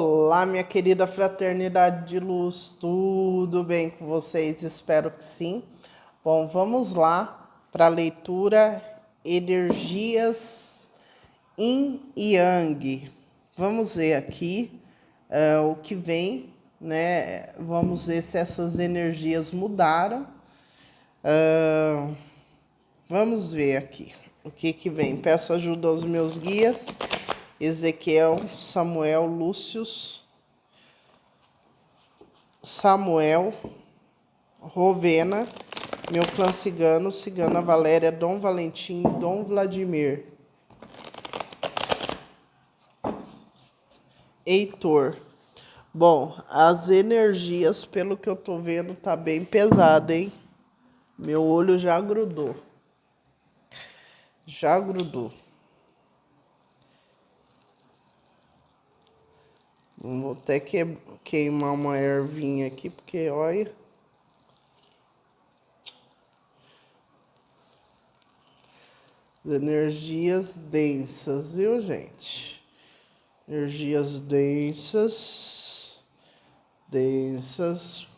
Olá, minha querida fraternidade de luz, tudo bem com vocês? Espero que sim. Bom, vamos lá para a leitura Energias Yin e Yang. Vamos ver aqui o que vem, né? Vamos ver se essas energias mudaram. Vamos ver aqui o que vem. Peço ajuda aos meus guias. Ezequiel, Samuel, Lúcius, Samuel, Rovena, meu clã cigano, Cigana Valéria, Dom Valentim, Dom Vladimir, Heitor. Bom, as energias, pelo que eu tô vendo, tá bem pesada, hein? Meu olho já grudou. Já grudou. Vou até queimar uma ervinha aqui, porque olha. Energias densas, viu, gente? Energias densas. Densas.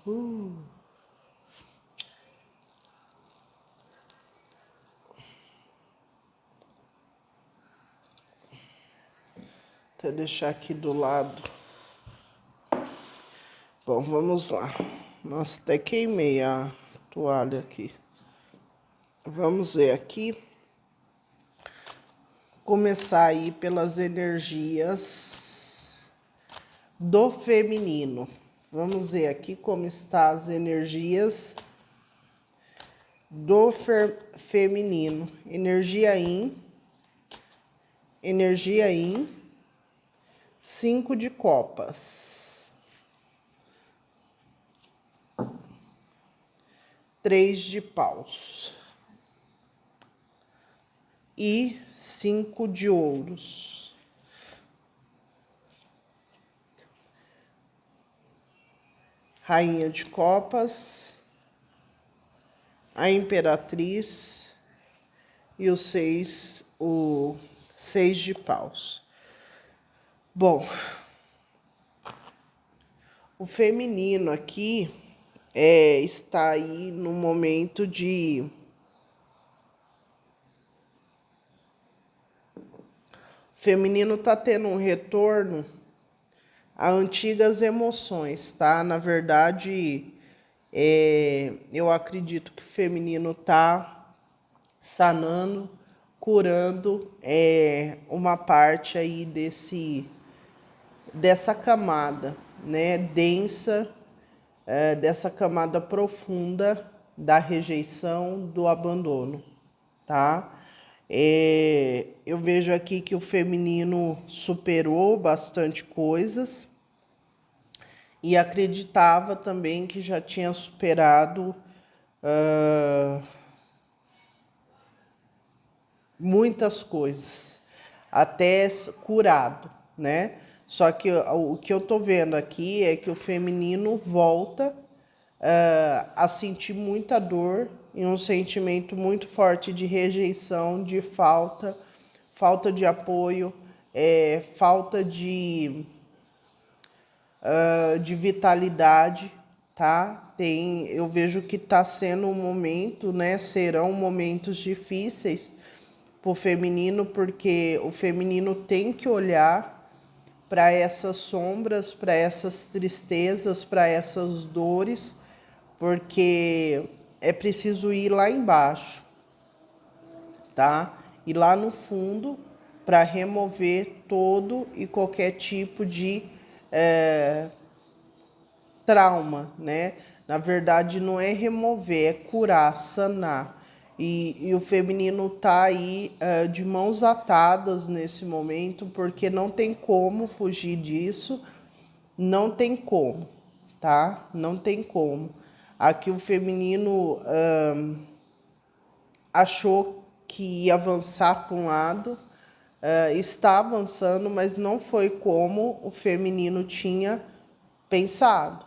Até deixar aqui do lado. Bom, vamos lá. Nossa, até queimei a toalha aqui. Vamos ver aqui. Começar aí pelas energias do feminino. Vamos ver aqui como está as energias do feminino. Energia Yin. 5 de copas. 3 de paus. E 5 de ouros. Rainha de copas. A imperatriz. E o 6 de paus. Bom, o feminino aqui está aí no momento de feminino está tendo um retorno a antigas emoções, tá? Na verdade, eu acredito que o feminino está sanando, curando uma parte aí dessa camada, né, densa, dessa camada profunda da rejeição, do abandono, tá? Eu vejo aqui que o feminino superou bastante coisas e acreditava também que já tinha superado muitas coisas, até curado, né? Só que o que eu tô vendo aqui é que o feminino volta a sentir muita dor e um sentimento muito forte de rejeição, de falta de apoio, falta de vitalidade, tá? Eu vejo que tá sendo um momento, né? Serão momentos difíceis pro feminino, porque o feminino tem que olhar para essas sombras, para essas tristezas, para essas dores, porque é preciso ir lá embaixo, tá? Ir lá no fundo para remover todo e qualquer tipo de trauma, né? Na verdade, não é remover, é curar, sanar. E o feminino tá aí de mãos atadas nesse momento, porque não tem como fugir disso, não tem como, tá? Não tem como. Aqui o feminino achou que ia avançar para um lado, está avançando, mas não foi como o feminino tinha pensado,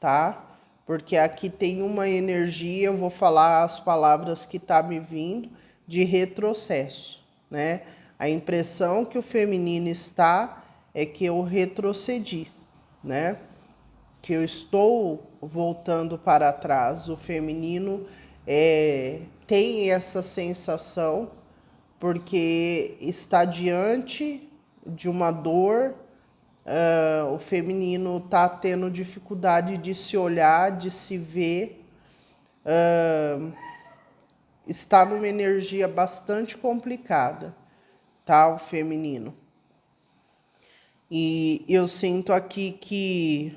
tá? Porque aqui tem uma energia, eu vou falar as palavras que tá me vindo, de retrocesso, né? A impressão que o feminino está é que eu retrocedi, né? Que eu estou voltando para trás. O feminino tem essa sensação porque está diante de uma dor. O feminino está tendo dificuldade de se olhar, de se ver, está numa energia bastante complicada, tá? O feminino. E eu sinto aqui que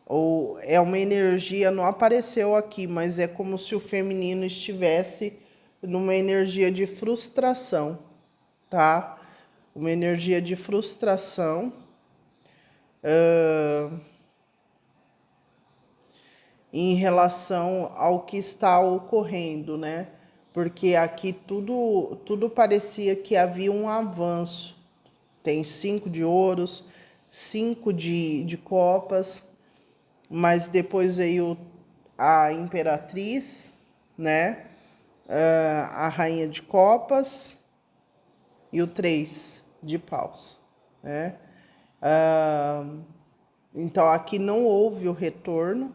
ou é uma energia, não apareceu aqui, mas é como se o feminino estivesse numa energia de frustração, tá? Uma energia de frustração. Em relação ao que está ocorrendo, né? Porque aqui tudo parecia que havia um avanço. Tem 5 de ouros, 5 de copas, mas depois veio a imperatriz, né? A rainha de copas e o 3 de paus, né? Então aqui não houve o retorno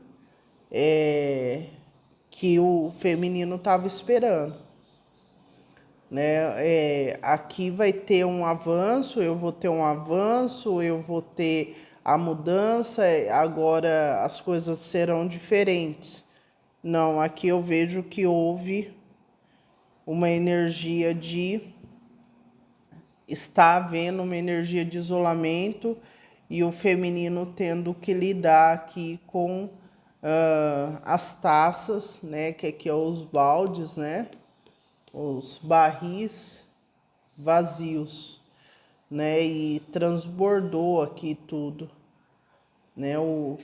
que o feminino estava esperando, né? Aqui vai ter um avanço, eu vou ter um avanço, eu vou ter a mudança, agora as coisas serão diferentes. Não, aqui eu vejo que houve uma energia de está havendo uma energia de isolamento e o feminino tendo que lidar aqui com as taças, né, que aqui é os baldes, né, os barris vazios, né, e transbordou aqui tudo, né, o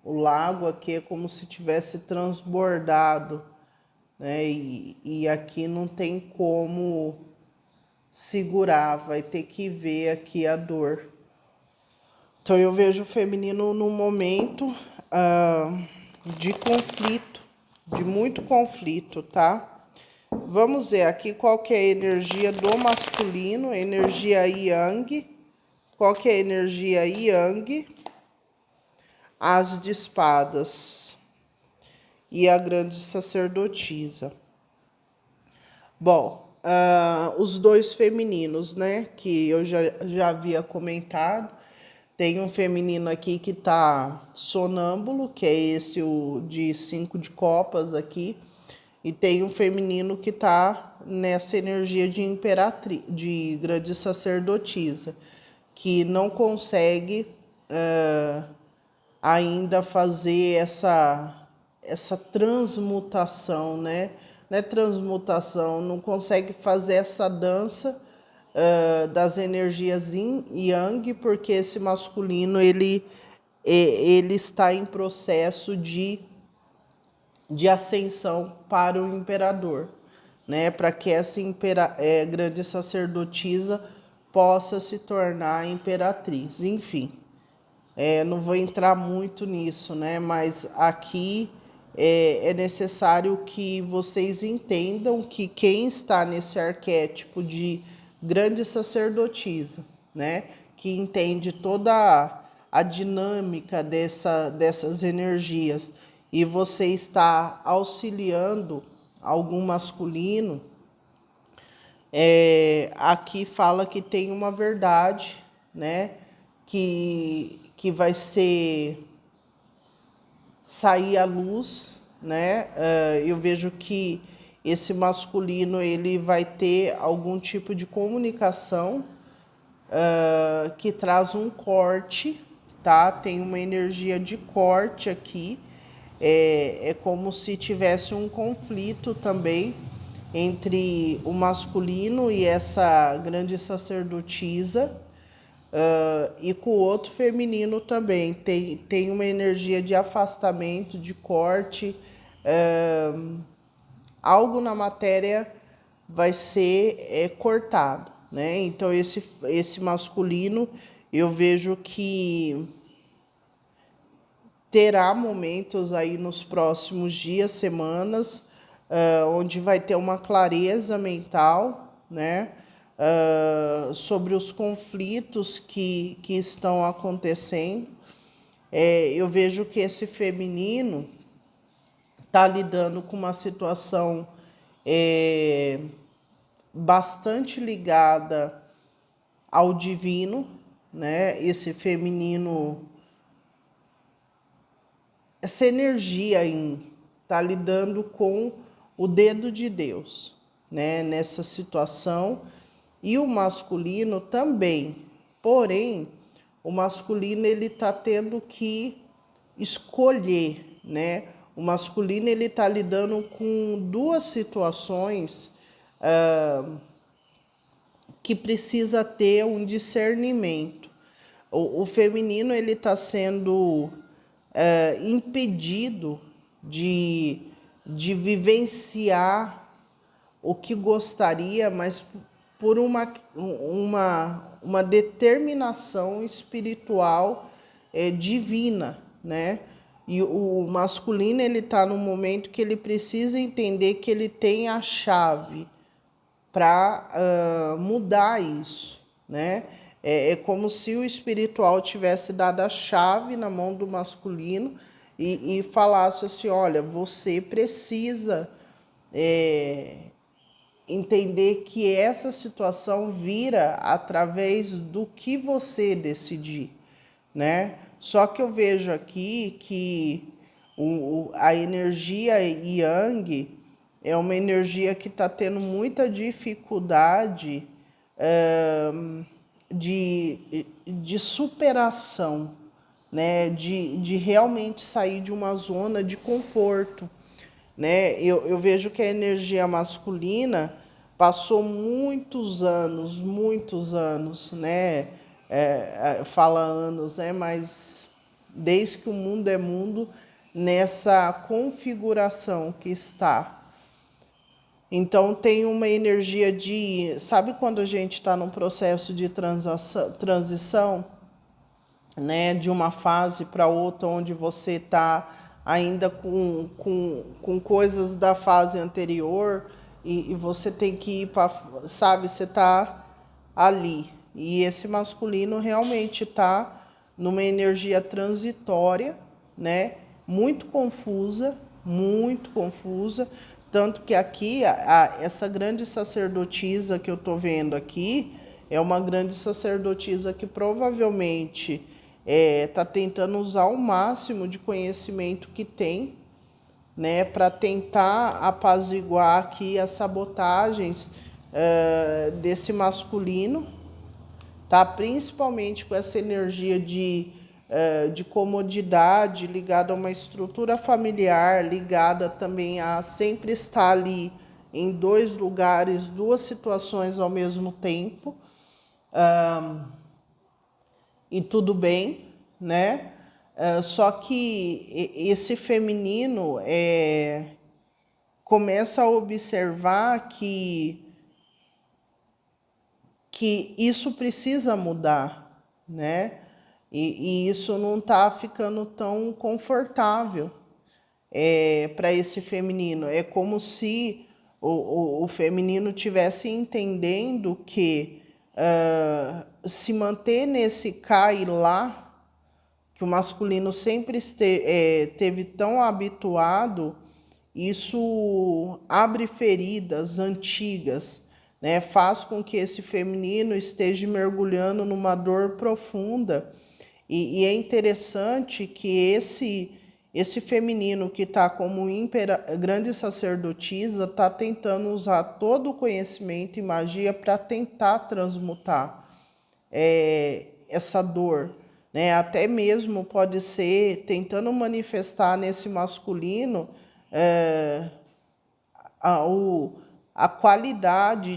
lago aqui é como se tivesse transbordado, né, e aqui não tem como segurar, vai ter que ver aqui a dor. Então eu vejo o feminino num momento de conflito, de muito conflito, tá? Vamos ver aqui qual que é a energia do masculino, energia Yang. Qual que é a energia Yang? As de espadas e a grande sacerdotisa. Bom, os dois femininos, né, que eu já havia comentado. Tem um feminino aqui que tá sonâmbulo, que é esse o de 5 de copas aqui. E tem um feminino que tá nessa energia de imperatriz, de grande sacerdotisa, que não consegue ainda fazer essa transmutação, né? Não é transmutação, não consegue fazer essa dança das energias yin e yang, porque esse masculino ele está em processo de ascensão para o imperador, né? Para que essa grande sacerdotisa possa se tornar imperatriz. Enfim, não vou entrar muito nisso, né? Mas aqui é necessário que vocês entendam que quem está nesse arquétipo de grande sacerdotisa, né? Que entende toda a dinâmica dessas energias e você está auxiliando algum masculino, aqui fala que tem uma verdade, né? Que vai sair à luz, né? Eu vejo que esse masculino ele vai ter algum tipo de comunicação que traz um corte, tá? Tem uma energia de corte aqui. É como se tivesse um conflito também entre o masculino e essa grande sacerdotisa, e com o outro feminino também. Tem uma energia de afastamento, de corte, algo na matéria vai ser cortado, né? Então esse masculino eu vejo que terá momentos aí nos próximos dias, semanas, onde vai ter uma clareza mental, né? sobre os conflitos que estão acontecendo. Eu vejo que esse feminino está lidando com uma situação bastante ligada ao divino, né? Esse feminino, essa energia está lidando com o dedo de Deus, né? Nessa situação. E o masculino também. Porém, o masculino ele está tendo que escolher, né? O masculino ele está lidando com duas situações que precisa ter um discernimento. O feminino ele está sendo impedido de vivenciar o que gostaria, mas por uma determinação espiritual divina, né? E o masculino ele está no momento que ele precisa entender que ele tem a chave para mudar isso, né? É como se o espiritual tivesse dado a chave na mão do masculino e falasse assim, olha, você precisa entender que essa situação vira através do que você decidir, né? Só que eu vejo aqui que a energia Yang é uma energia que está tendo muita dificuldade de superação, né? De realmente sair de uma zona de conforto, né? Eu vejo que a energia masculina passou muitos anos, né? Fala anos, né? Mas desde que o mundo é mundo, nessa configuração que está. Então tem uma energia de... Sabe quando a gente está num processo de transição, né? De uma fase para outra, onde você está ainda com coisas da fase anterior e você tem que ir para... Sabe, você está ali. E esse masculino realmente está numa energia transitória, né? Muito confusa, tanto que aqui essa grande sacerdotisa que eu estou vendo aqui é uma grande sacerdotisa que provavelmente está tentando usar o máximo de conhecimento que tem, né, para tentar apaziguar aqui as sabotagens desse masculino, tá? Principalmente com essa energia de comodidade ligada a uma estrutura familiar, ligada também a sempre estar ali em dois lugares, duas situações ao mesmo tempo. E tudo bem, né? Só que esse feminino começa a observar que isso precisa mudar, né? E isso não está ficando tão confortável para esse feminino. É como se o feminino tivesse entendendo que se manter nesse cá e lá, que o masculino sempre teve tão habituado, isso abre feridas antigas, né? Faz com que esse feminino esteja mergulhando numa dor profunda. E é interessante que esse feminino que está como grande sacerdotisa está tentando usar todo o conhecimento e magia para tentar transmutar essa dor, né? Até mesmo pode ser tentando manifestar nesse masculino a qualidade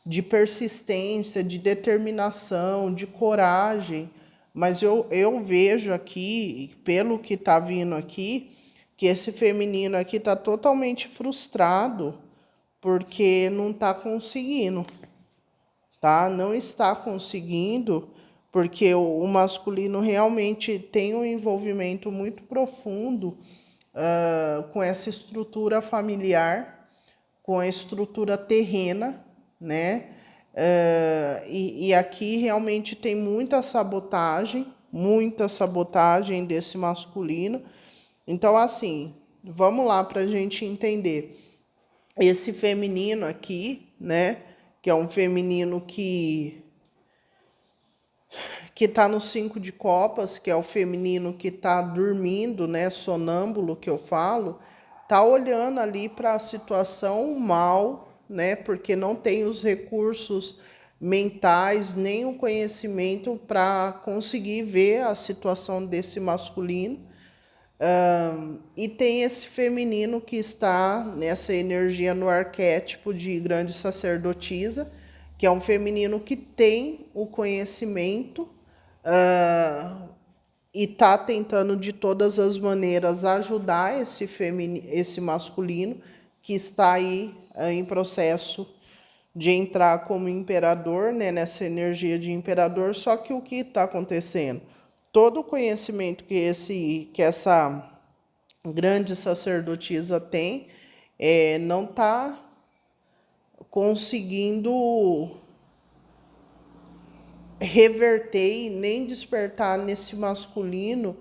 de persistência, de determinação, de coragem. Mas eu vejo aqui, pelo que está vindo aqui, que esse feminino aqui está totalmente frustrado porque não está conseguindo, tá? Não está conseguindo porque o masculino realmente tem um envolvimento muito profundo com essa estrutura familiar, com a estrutura terrena, né? E aqui realmente tem muita sabotagem desse masculino. Então, assim, vamos lá para a gente entender. Esse feminino aqui, né? Que é um feminino que está no 5 de copas, que é o feminino que está dormindo, né? Sonâmbulo, que eu falo, tá olhando ali para a situação mal, né? Porque não tem os recursos mentais nem o conhecimento para conseguir ver a situação desse masculino. E tem esse feminino que está nessa energia no arquétipo de grande sacerdotisa, que é um feminino que tem o conhecimento e está tentando de todas as maneiras ajudar esse masculino que está aí em processo de entrar como imperador, né, nessa energia de imperador. Só que o que está acontecendo? Todo o conhecimento que essa grande sacerdotisa tem não está conseguindo reverter e nem despertar nesse masculino,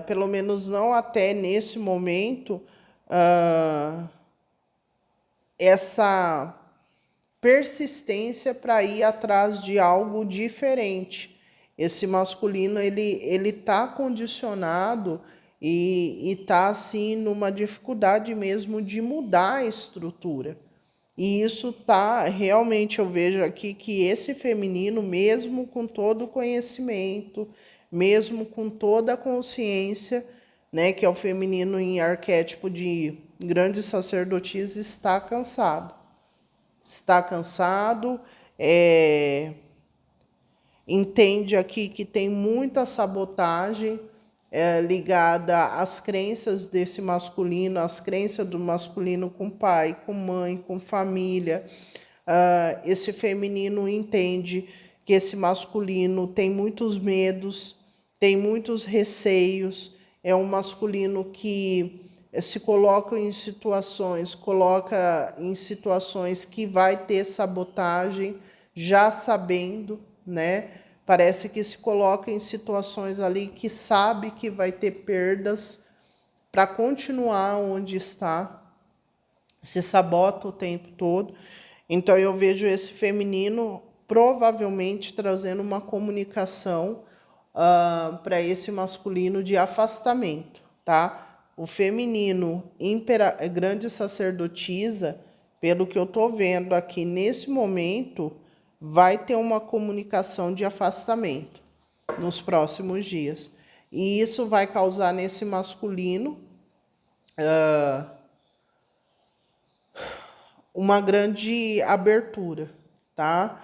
pelo menos não até nesse momento, essa persistência para ir atrás de algo diferente. Esse masculino ele tá condicionado e tá assim numa dificuldade mesmo de mudar a estrutura. E isso tá realmente, eu vejo aqui que esse feminino, mesmo com todo o conhecimento, mesmo com toda a consciência, né, que é o feminino em arquétipo de grande sacerdotisa, está cansado. Está cansado, entende aqui que tem muita sabotagem ligada às crenças desse masculino, às crenças do masculino com pai, com mãe, com família. Esse feminino entende que esse masculino tem muitos medos, tem muitos receios, é um masculino que se coloca em situações que vai ter sabotagem, já sabendo, né? Parece que se coloca em situações ali que sabe que vai ter perdas para continuar onde está, se sabota o tempo todo. Então eu vejo esse feminino provavelmente trazendo uma comunicação para esse masculino de afastamento, tá? O feminino grande sacerdotisa, pelo que eu estou vendo aqui nesse momento, vai ter uma comunicação de afastamento nos próximos dias. E isso vai causar nesse masculino uma grande abertura, tá?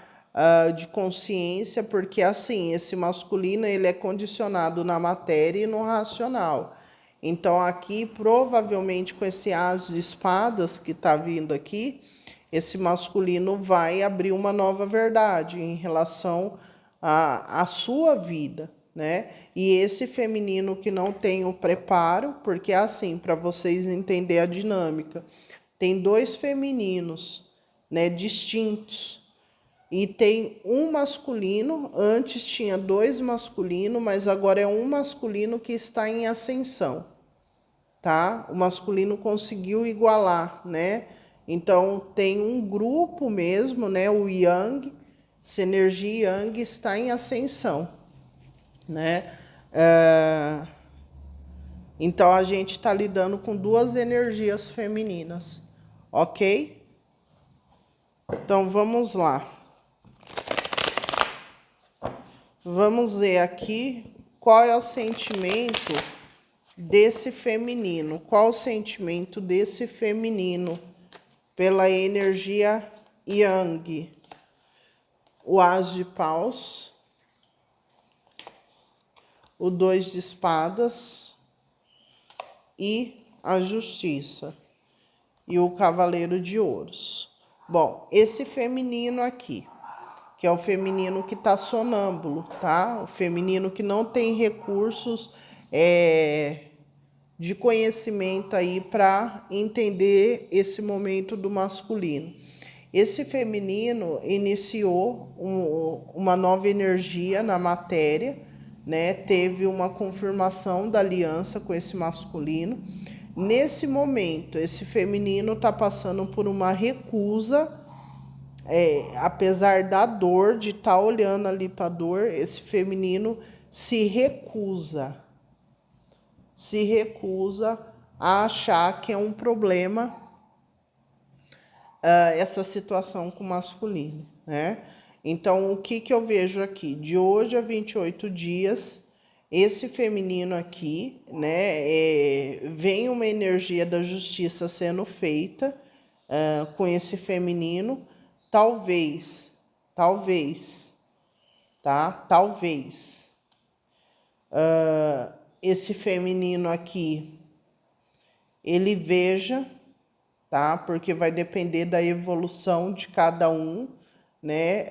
De consciência, porque assim, esse masculino ele é condicionado na matéria e no racional. Então aqui, provavelmente com esse as de espadas que está vindo aqui, esse masculino vai abrir uma nova verdade em relação à sua vida, né? E esse feminino que não tem o preparo, porque assim, para vocês entenderem a dinâmica, tem dois femininos, né, distintos. E tem um masculino, antes tinha dois masculinos, mas agora é um masculino que está em ascensão, tá? O masculino conseguiu igualar, né? Então tem um grupo mesmo, né, o Yang, essa energia Yang está em ascensão, né? Então a gente está lidando com duas energias femininas, ok? Então vamos lá. Vamos ver aqui qual é o sentimento desse feminino. Qual o sentimento desse feminino pela energia Yang? O As de Paus, o 2 de Espadas e a Justiça e o Cavaleiro de Ouros. Bom, esse feminino aqui, que é o feminino que está sonâmbulo, tá? O feminino que não tem recursos de conhecimento aí para entender esse momento do masculino. Esse feminino iniciou uma nova energia na matéria, né? Teve uma confirmação da aliança com esse masculino. Nesse momento, esse feminino está passando por uma recusa, apesar da dor, de estar olhando ali para a dor, esse feminino se recusa a achar que é um problema essa situação com o masculino, né? Então, o que eu vejo aqui? De hoje a 28 dias, esse feminino aqui, né? Vem uma energia da justiça sendo feita com esse feminino. Talvez, tá? Talvez esse feminino aqui, ele veja, tá? Porque vai depender da evolução de cada um, né?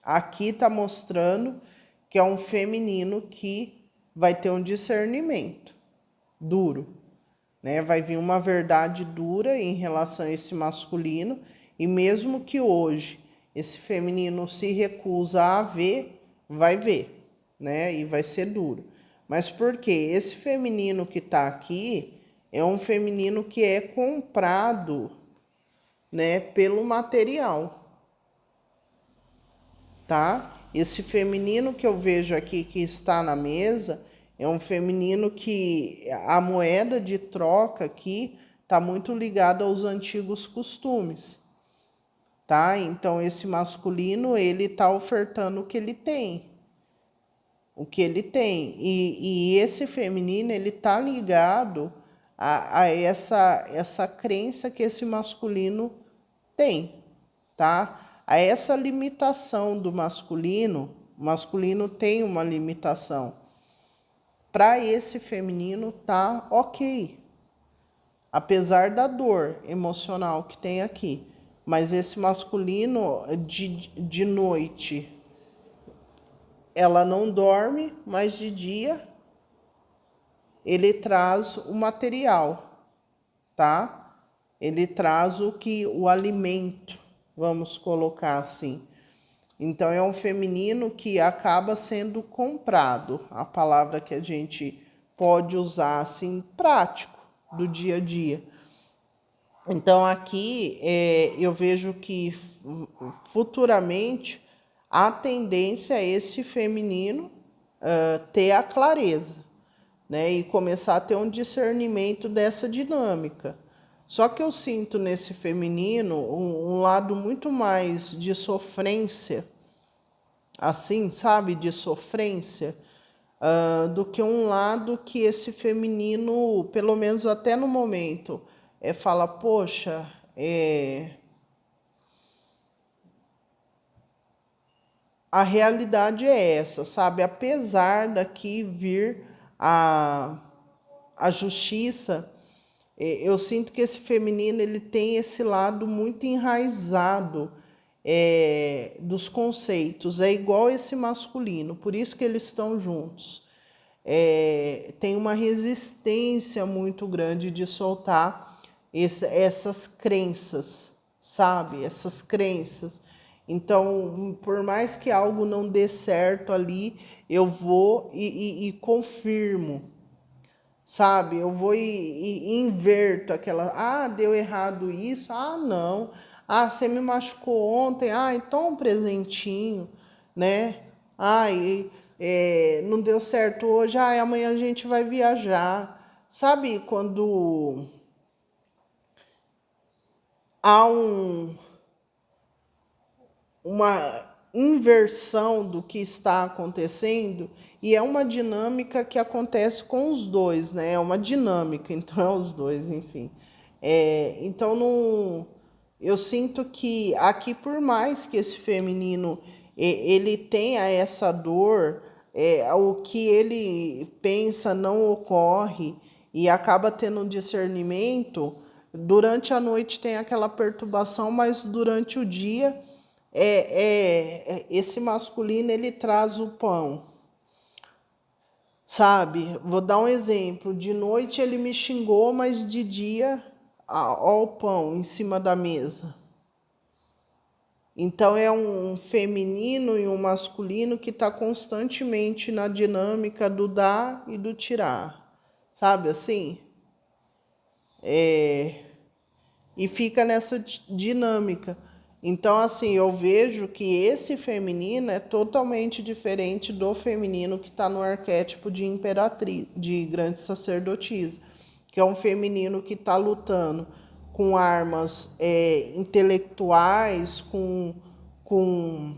Aqui tá mostrando que é um feminino que vai ter um discernimento duro, né? Vai vir uma verdade dura em relação a esse masculino, e mesmo que hoje esse feminino se recusa a ver, vai ver, né? E vai ser duro. Mas por quê? Esse feminino que tá aqui é um feminino que é comprado, né, pelo material, tá? Esse feminino que eu vejo aqui que está na mesa é um feminino que a moeda de troca aqui está muito ligada aos antigos costumes, tá? Então esse masculino, ele está ofertando o que ele tem. E esse feminino, ele está ligado a essa crença que esse masculino tem, tá? A essa limitação do masculino, o masculino tem uma limitação. Para esse feminino tá ok, apesar da dor emocional que tem aqui. Mas esse masculino de noite, ela não dorme, mas de dia ele traz o material, tá? Ele traz o alimento, vamos colocar assim. Então é um feminino que acaba sendo comprado, a palavra que a gente pode usar assim, prático, do dia a dia. Então aqui eu vejo que futuramente a tendência é esse feminino ter a clareza, né, e começar a ter um discernimento dessa dinâmica. Só que eu sinto nesse feminino um lado muito mais de sofrência, assim, sabe, de sofrência, do que um lado que esse feminino, pelo menos até no momento, fala, poxa, a realidade é essa, sabe? Apesar daqui vir a justiça, eu sinto que esse feminino, ele tem esse lado muito enraizado dos conceitos. É igual esse masculino, por isso que eles estão juntos. Tem uma resistência muito grande de soltar essas crenças, sabe? Essas crenças. Então, por mais que algo não dê certo ali, eu vou e confirmo, sabe? Eu vou e inverto aquela, deu errado isso, não, você me machucou ontem, então um presentinho, né? Não deu certo hoje, amanhã a gente vai viajar. Sabe quando há uma inversão do que está acontecendo, e é uma dinâmica que acontece com os dois, né? É uma dinâmica, então é os dois, enfim. Então não, eu sinto que aqui, por mais que esse feminino ele tenha essa dor, o que ele pensa não ocorre e acaba tendo um discernimento. Durante a noite tem aquela perturbação, mas durante o dia esse masculino, ele traz o pão, sabe? Vou dar um exemplo. De noite ele me xingou, mas de dia, ó o pão em cima da mesa, Então é um feminino e um masculino que está constantemente na dinâmica do dar e do tirar, sabe assim? E fica nessa dinâmica. Então, assim, eu vejo que esse feminino é totalmente diferente do feminino que está no arquétipo de imperatriz, de grande sacerdotisa, que é um feminino que está lutando com armas intelectuais, com, com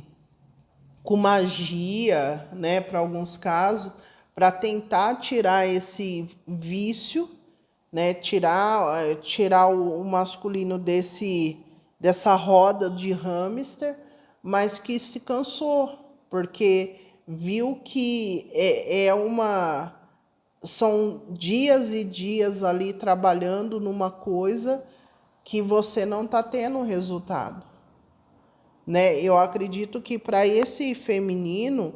magia, né, para alguns casos, para tentar tirar esse vício, né, tirar o masculino dessa roda de hamster, mas que se cansou, porque viu que são dias e dias ali trabalhando numa coisa que você não está tendo resultado, né? Eu acredito que para esse feminino,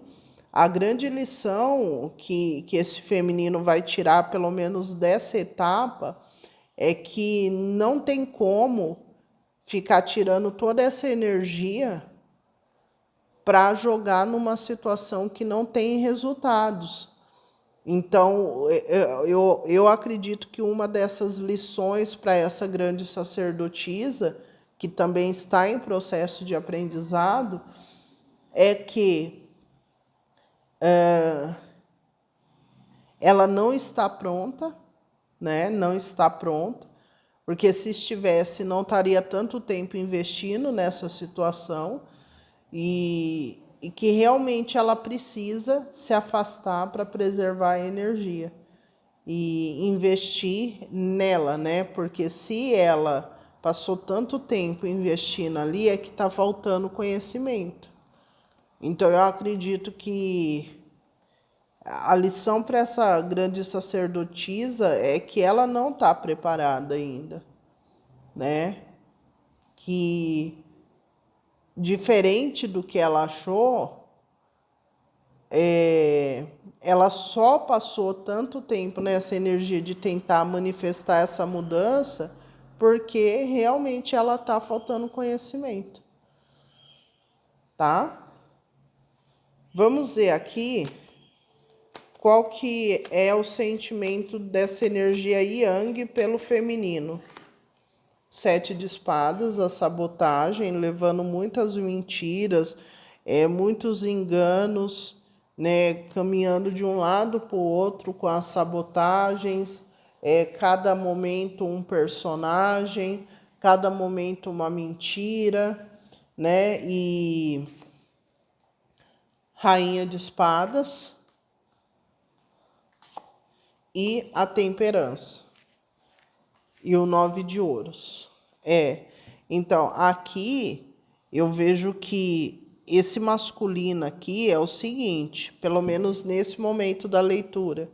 a grande lição que esse feminino vai tirar, pelo menos dessa etapa, é que não tem como ficar tirando toda essa energia para jogar numa situação que não tem resultados. Então, eu acredito que uma dessas lições para essa grande sacerdotisa, que também está em processo de aprendizado, é que ela não está pronta, né? Não está pronta, porque se estivesse, não estaria tanto tempo investindo nessa situação e que realmente ela precisa se afastar para preservar a energia e investir nela, né? Porque se ela passou tanto tempo investindo ali, é que está faltando conhecimento. Então eu acredito que a lição para essa grande sacerdotisa é que ela não está preparada ainda, né? Que diferente do que ela achou, ela só passou tanto tempo nessa energia de tentar manifestar essa mudança porque realmente ela está faltando conhecimento, tá? Vamos ver aqui qual que é o sentimento dessa energia Yang pelo feminino. 7 de espadas, a sabotagem, levando muitas mentiras, muitos enganos, né, caminhando de um lado para o outro com as sabotagens, cada momento um personagem, cada momento uma mentira, né, e rainha de espadas e a temperança. E o 9 de ouros. Então, aqui eu vejo que esse masculino aqui é o seguinte, pelo menos nesse momento da leitura.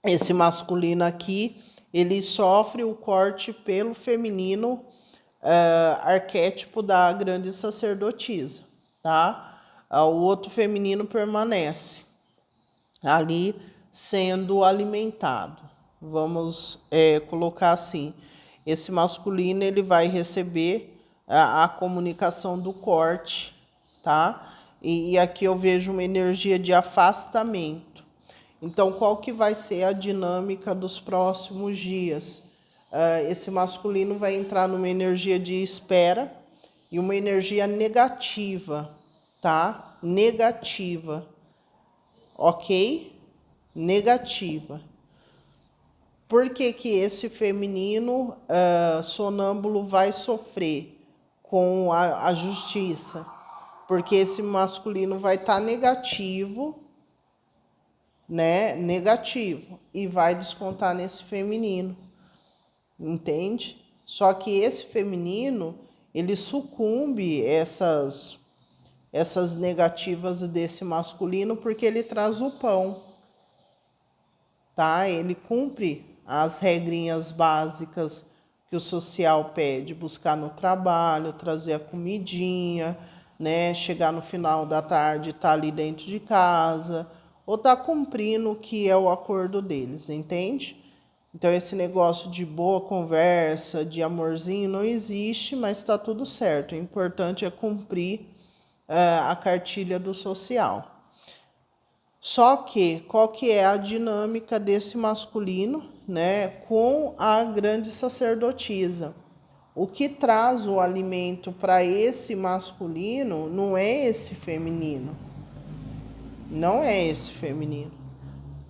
Esse masculino aqui, ele sofre o corte pelo feminino arquétipo da grande sacerdotisa, tá? O outro feminino permanece ali sendo alimentado. Vamos colocar assim, esse masculino ele vai receber a comunicação do corte, tá? E aqui eu vejo uma energia de afastamento. Então, qual que vai ser a dinâmica dos próximos dias? Esse masculino vai entrar numa energia de espera e uma energia negativa, tá? Negativa, ok? Negativa. Por que que esse feminino sonâmbulo vai sofrer com a justiça? Porque esse masculino vai estar negativo, né? Negativo. E vai descontar nesse feminino. Entende? Só que esse feminino, ele sucumbe essas negativas desse masculino porque ele traz o pão, tá? Ele cumpre as regrinhas básicas que o social pede, buscar no trabalho, trazer a comidinha, né? Chegar no final da tarde, tá ali dentro de casa, ou tá cumprindo o que é o acordo deles, entende? Então, esse negócio de boa conversa, de amorzinho, não existe, mas está tudo certo. O importante é cumprir a cartilha do social. Só que, qual que é a dinâmica desse masculino, né, com a grande sacerdotisa? O que traz o alimento para esse masculino não é esse feminino. Não é esse feminino.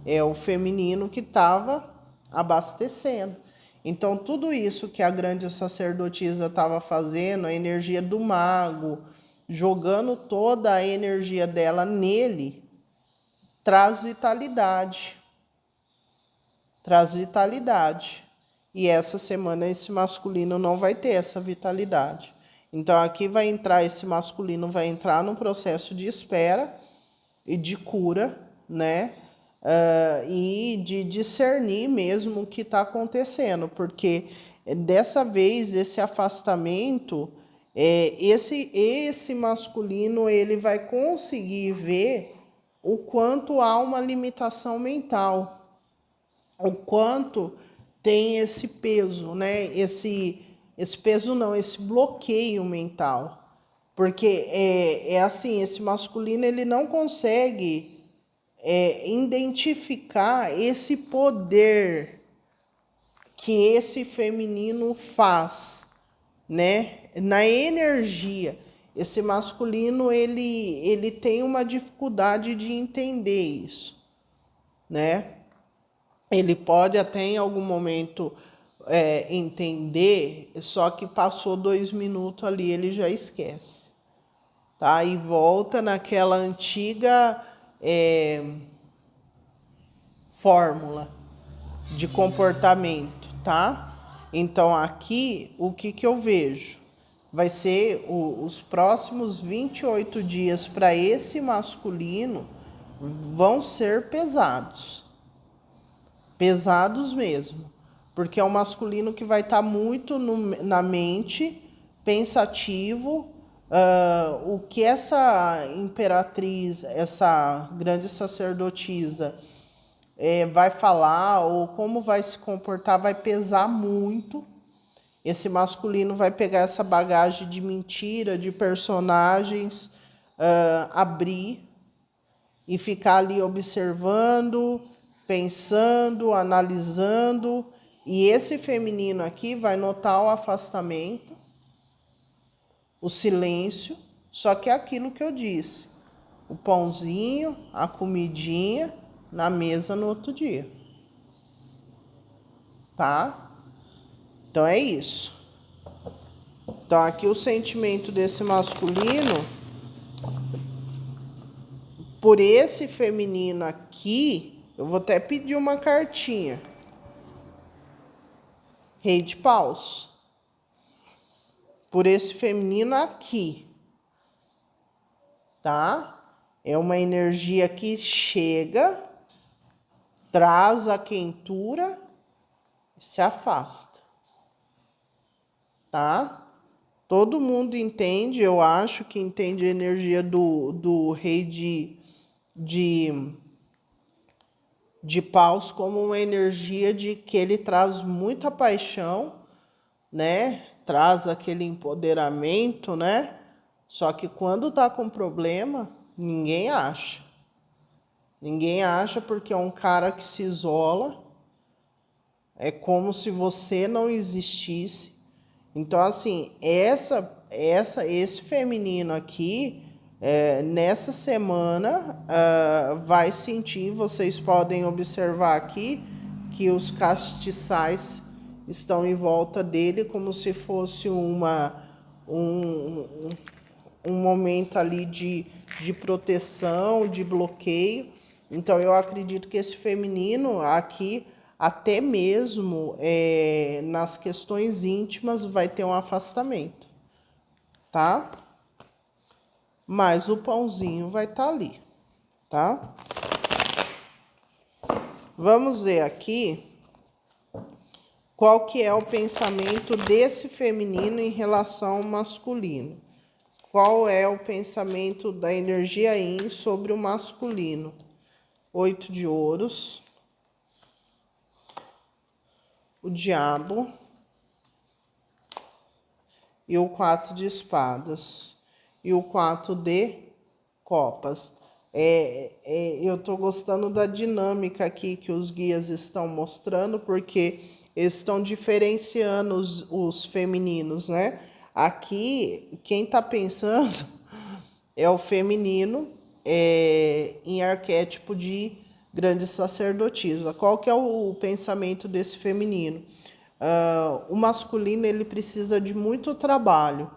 É o feminino que estava abastecendo. Então, tudo isso que a grande sacerdotisa estava fazendo, a energia do mago, jogando toda a energia dela nele, traz vitalidade. Traz vitalidade. E essa semana esse masculino não vai ter essa vitalidade. Então, aqui vai entrar, esse masculino vai entrar num processo de espera e de cura, né? E de discernir mesmo o que está acontecendo, porque dessa vez esse afastamento, esse masculino ele vai conseguir ver o quanto há uma limitação mental, o quanto tem esse peso, né? Esse peso não, esse bloqueio mental, porque assim, esse masculino ele não consegue identificar esse poder que esse feminino faz, né? Na energia. Esse masculino, ele tem uma dificuldade de entender isso, né? Ele pode até em algum momento entender, só que passou 2 minutos ali, ele já esquece, tá? E volta naquela antiga fórmula de comportamento, tá? Então aqui, o que eu vejo? Vai ser os próximos 28 dias para esse masculino vão ser pesados. Pesados mesmo. Porque é um masculino que vai estar muito na mente, pensativo, o que essa imperatriz, essa grande sacerdotisa vai falar ou como vai se comportar vai pesar muito. Esse masculino vai pegar essa bagagem de mentira, de personagens, abrir e ficar ali observando, pensando, analisando. E esse feminino aqui vai notar o afastamento, o silêncio, só que é aquilo que eu disse. O pãozinho, a comidinha na mesa no outro dia. Tá? Então é isso. Então aqui o sentimento desse masculino por esse feminino aqui, eu vou até pedir uma cartinha. Rei de paus. Por esse feminino aqui. Tá? É uma energia que chega, traz a quentura e se afasta. Tá? Todo mundo entende, eu acho que entende a energia do rei de paus como uma energia de que ele traz muita paixão, né? Traz aquele empoderamento, né? Só que quando tá com problema, ninguém acha. Ninguém acha porque é um cara que se isola. É como se você não existisse. Então, assim, esse feminino aqui, nessa semana, vai sentir, vocês podem observar aqui, que os castiçais estão em volta dele, como se fosse um momento ali de proteção, de bloqueio. Então, eu acredito que esse feminino aqui, até mesmo nas questões íntimas, vai ter um afastamento, tá? Mas o pãozinho vai estar ali, tá? Vamos ver aqui qual que é o pensamento desse feminino em relação ao masculino. Qual é o pensamento da energia yin sobre o masculino? 8 de ouros. o diabo e o 4 de espadas e o 4 de copas. Eu tô gostando da dinâmica aqui que os guias estão mostrando, porque eles estão diferenciando os femininos, né? Aqui, quem tá pensando é o feminino em arquétipo de grande sacerdotisa. Qual que é o pensamento desse feminino? O masculino ele precisa de muito trabalho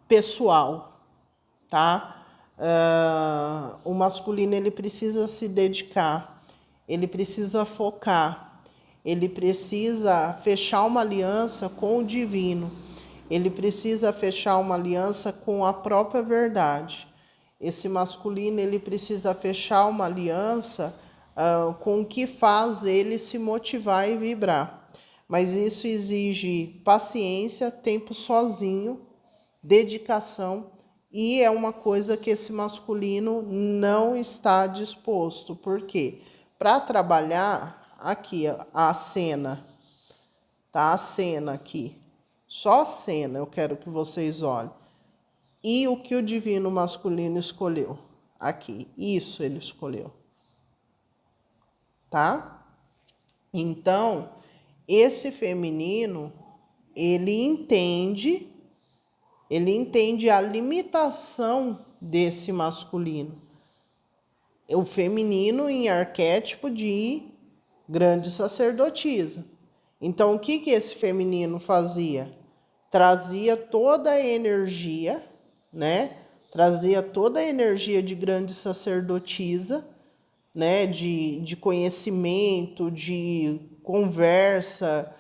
pessoal, tá? O masculino ele precisa se dedicar, ele precisa focar, ele precisa fechar uma aliança com o divino, ele precisa fechar uma aliança com a própria verdade. Esse masculino ele precisa fechar uma aliança com o que faz ele se motivar e vibrar. Mas isso exige paciência, tempo sozinho, dedicação, e é uma coisa que esse masculino não está disposto. Por quê? Para trabalhar aqui a cena, tá? A cena aqui, só a cena eu quero que vocês olhem. E o que o divino masculino escolheu? Aqui, isso ele escolheu, tá? Então, esse feminino, ele entende a limitação desse masculino. O feminino em arquétipo de grande sacerdotisa. Então, o que esse feminino fazia? Trazia toda a energia, né? Trazia toda a energia de grande sacerdotisa, né? De conhecimento, de conversa,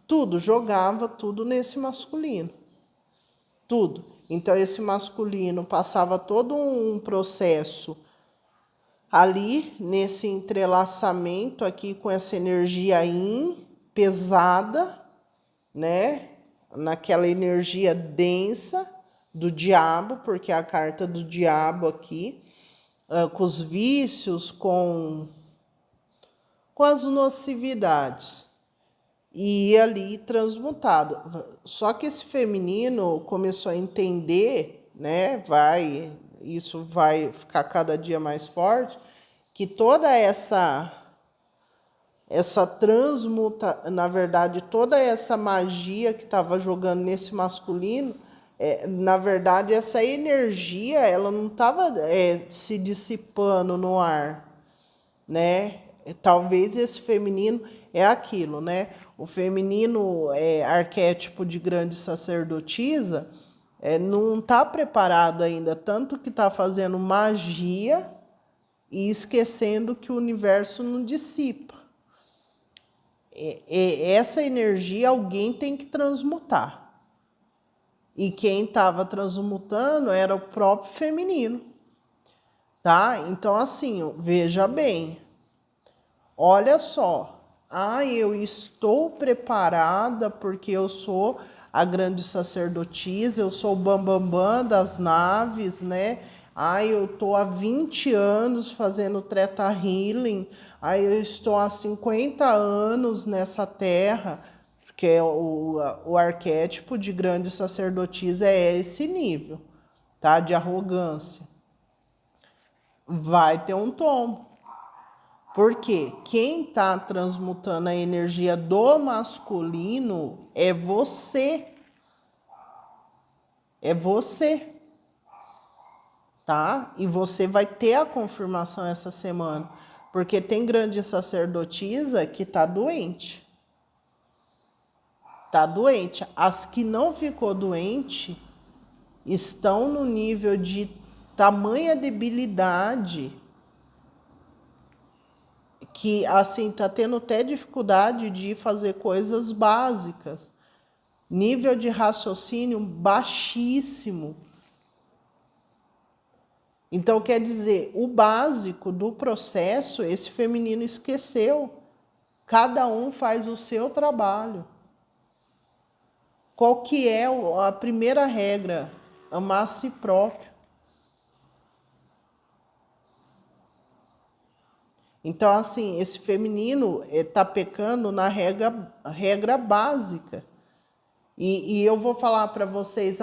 tudo, jogava tudo nesse masculino. Tudo. Então, esse masculino passava todo um processo ali, nesse entrelaçamento aqui com essa energia yin, pesada, né? Naquela energia densa do diabo, porque é a carta do diabo aqui, com os vícios, com as nocividades. E ali transmutado. Só que esse feminino começou a entender, né? Isso vai ficar cada dia mais forte, que toda essa transmuta, na verdade, toda essa magia que estava jogando nesse masculino, na verdade, essa energia, ela não estava se dissipando no ar, né? Talvez esse feminino é aquilo, né? O feminino arquétipo de grande sacerdotisa não está preparado ainda, tanto que está fazendo magia e esquecendo que o universo não dissipa. Essa energia alguém tem que transmutar. E quem estava transmutando era o próprio feminino. Tá? Então, assim, veja bem. Olha só. Eu estou preparada porque eu sou a grande sacerdotisa, eu sou o bambambam das naves, né? Eu estou há 20 anos fazendo Theta Healing, eu estou há 50 anos nessa terra, porque o arquétipo de grande sacerdotisa é esse nível, tá? De arrogância. Vai ter um tombo. Porque quem está transmutando a energia do masculino é você. É você. Tá? E você vai ter a confirmação essa semana. Porque tem grande sacerdotisa que está doente. Está doente. As que não ficou doente estão no nível de tamanha debilidade que, assim, tá tendo até dificuldade de fazer coisas básicas. Nível de raciocínio baixíssimo. Então, quer dizer, o básico do processo, esse feminino esqueceu. Cada um faz o seu trabalho. Qual que é a primeira regra? Amar a si próprio. Então, assim, esse feminino está pecando na regra básica. E eu vou falar para vocês,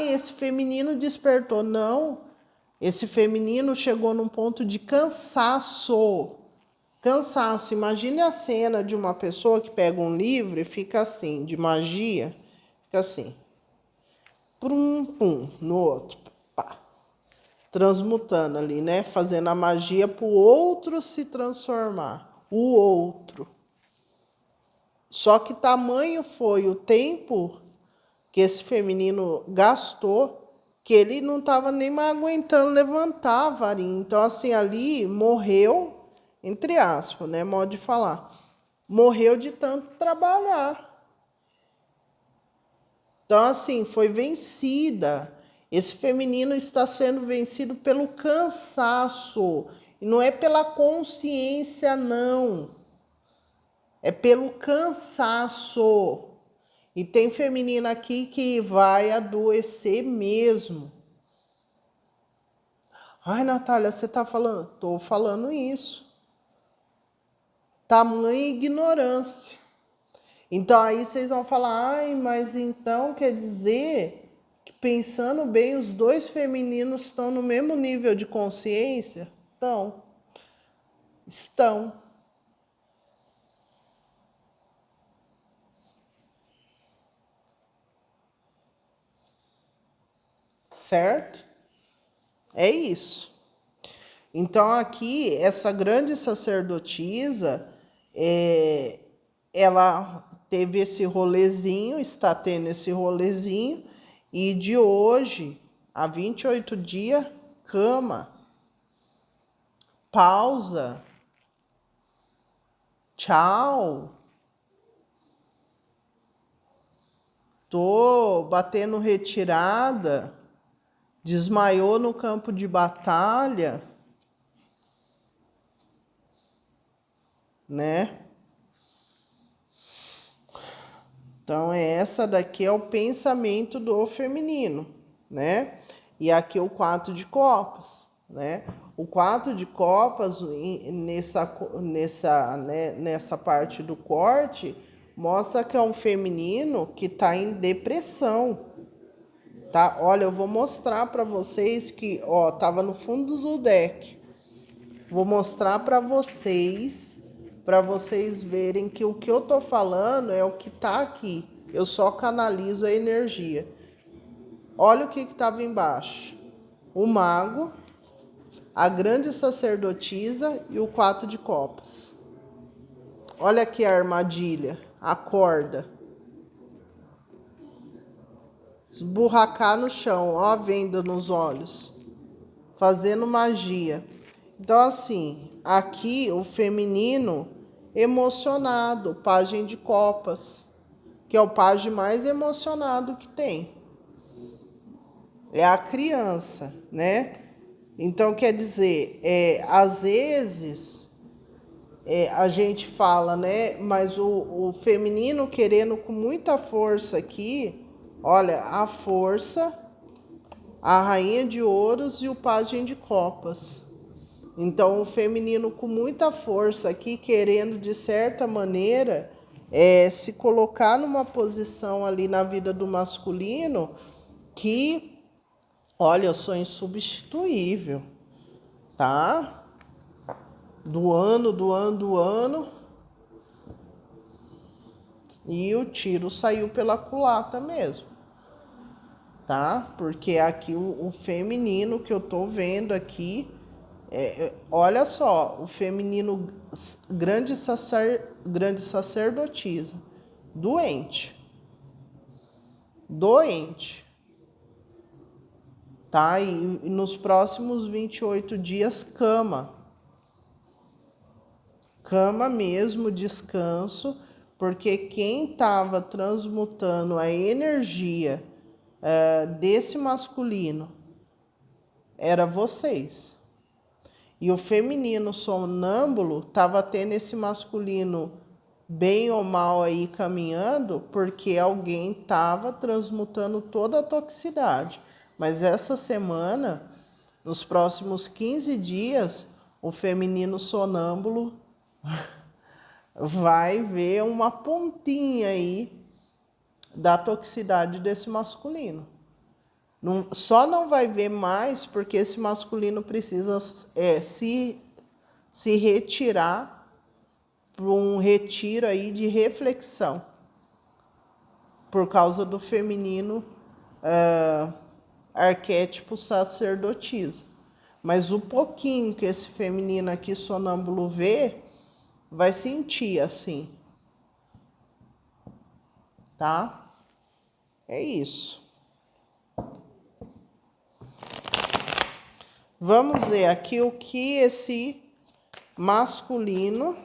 esse feminino despertou. Não, esse feminino chegou num ponto de cansaço. Cansaço. Imagine a cena de uma pessoa que pega um livro e fica assim, de magia, fica assim, pum, pum, no outro, pá, transmutando ali, né? Fazendo a magia para o outro se transformar, o outro. Só que tamanho foi o tempo que esse feminino gastou, que ele não estava nem mais aguentando levantar a varinha. Então, assim, ali morreu, entre aspas, né? Modo de falar. Morreu de tanto trabalhar. Então, assim, foi vencida. Esse feminino está sendo vencido pelo cansaço. E não é pela consciência, não. É pelo cansaço. E tem feminina aqui que vai adoecer mesmo. Ai, Natália, você está falando? Estou falando isso. Tamanha ignorância. Então aí vocês vão falar, mas então quer dizer que pensando bem, os dois femininos estão no mesmo nível de consciência? Estão. Certo? É isso. Então aqui, essa grande sacerdotisa, ela teve esse rolezinho, está tendo esse rolezinho, e de hoje a 28 dias, cama, pausa, tchau, tô batendo retirada, desmaiou no campo de batalha, né? Então, essa daqui é o pensamento do feminino, né? E aqui o 4 de copas, né? O 4 de copas, nessa parte do corte, mostra que é um feminino que está em depressão, tá? Olha, eu vou mostrar para vocês que, ó, tava no fundo do deck. Vou mostrar para vocês verem que o que eu tô falando é o que tá aqui. Eu só canalizo a energia. Olha o que estava embaixo. O mago, a grande sacerdotisa e o 4 de copas. Olha aqui a armadilha, a corda. Esburracar no chão, ó a venda nos olhos. Fazendo magia. Então, assim, aqui o feminino emocionado, pajem de copas, que é o pajem mais emocionado que tem. É a criança, né? Então, quer dizer, às vezes a gente fala, né? Mas o feminino querendo com muita força aqui, olha, a força, a rainha de ouros e o pajem de copas. Então, o feminino com muita força aqui, querendo, de certa maneira, se colocar numa posição ali na vida do masculino que, olha, eu sou insubstituível, tá? Doando. E o tiro saiu pela culata mesmo, tá? Porque aqui o feminino que eu tô vendo aqui, olha só, o feminino grande sacerdotisa, doente, tá? E nos próximos 28 dias, cama mesmo, descanso, porque quem estava transmutando a energia desse masculino era vocês. E o feminino sonâmbulo estava tendo esse masculino bem ou mal aí caminhando, porque alguém estava transmutando toda a toxicidade. Mas essa semana, nos próximos 15 dias, o feminino sonâmbulo vai ver uma pontinha aí da toxicidade desse masculino. Só não vai ver mais porque esse masculino precisa se retirar para um retiro aí de reflexão por causa do feminino arquétipo sacerdotisa. Mas o pouquinho que esse feminino aqui sonâmbulo vê, vai sentir assim. Tá? É isso. Vamos ver aqui o que esse masculino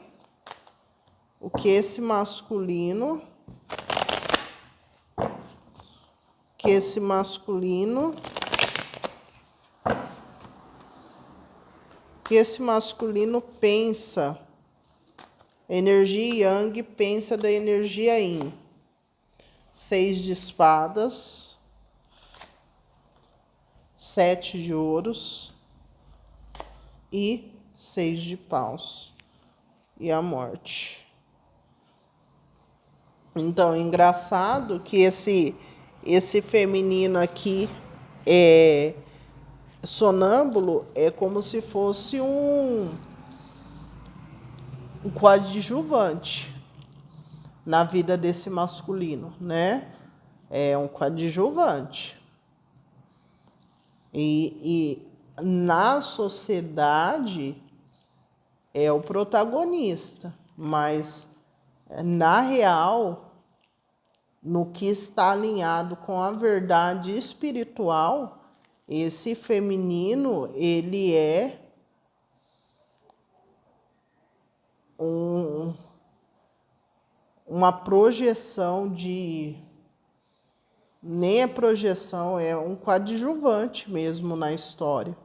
pensa. Energia Yang pensa da energia Yin. 6 de espadas, 7 de ouros e 6 de paus. E a morte. Então, engraçado que esse feminino aqui sonâmbulo é como se fosse um coadjuvante na vida desse masculino, né? É um coadjuvante. E na sociedade é o protagonista, mas na real, no que está alinhado com a verdade espiritual, esse feminino, ele é uma projeção de... Nem é projeção, é um coadjuvante mesmo na história.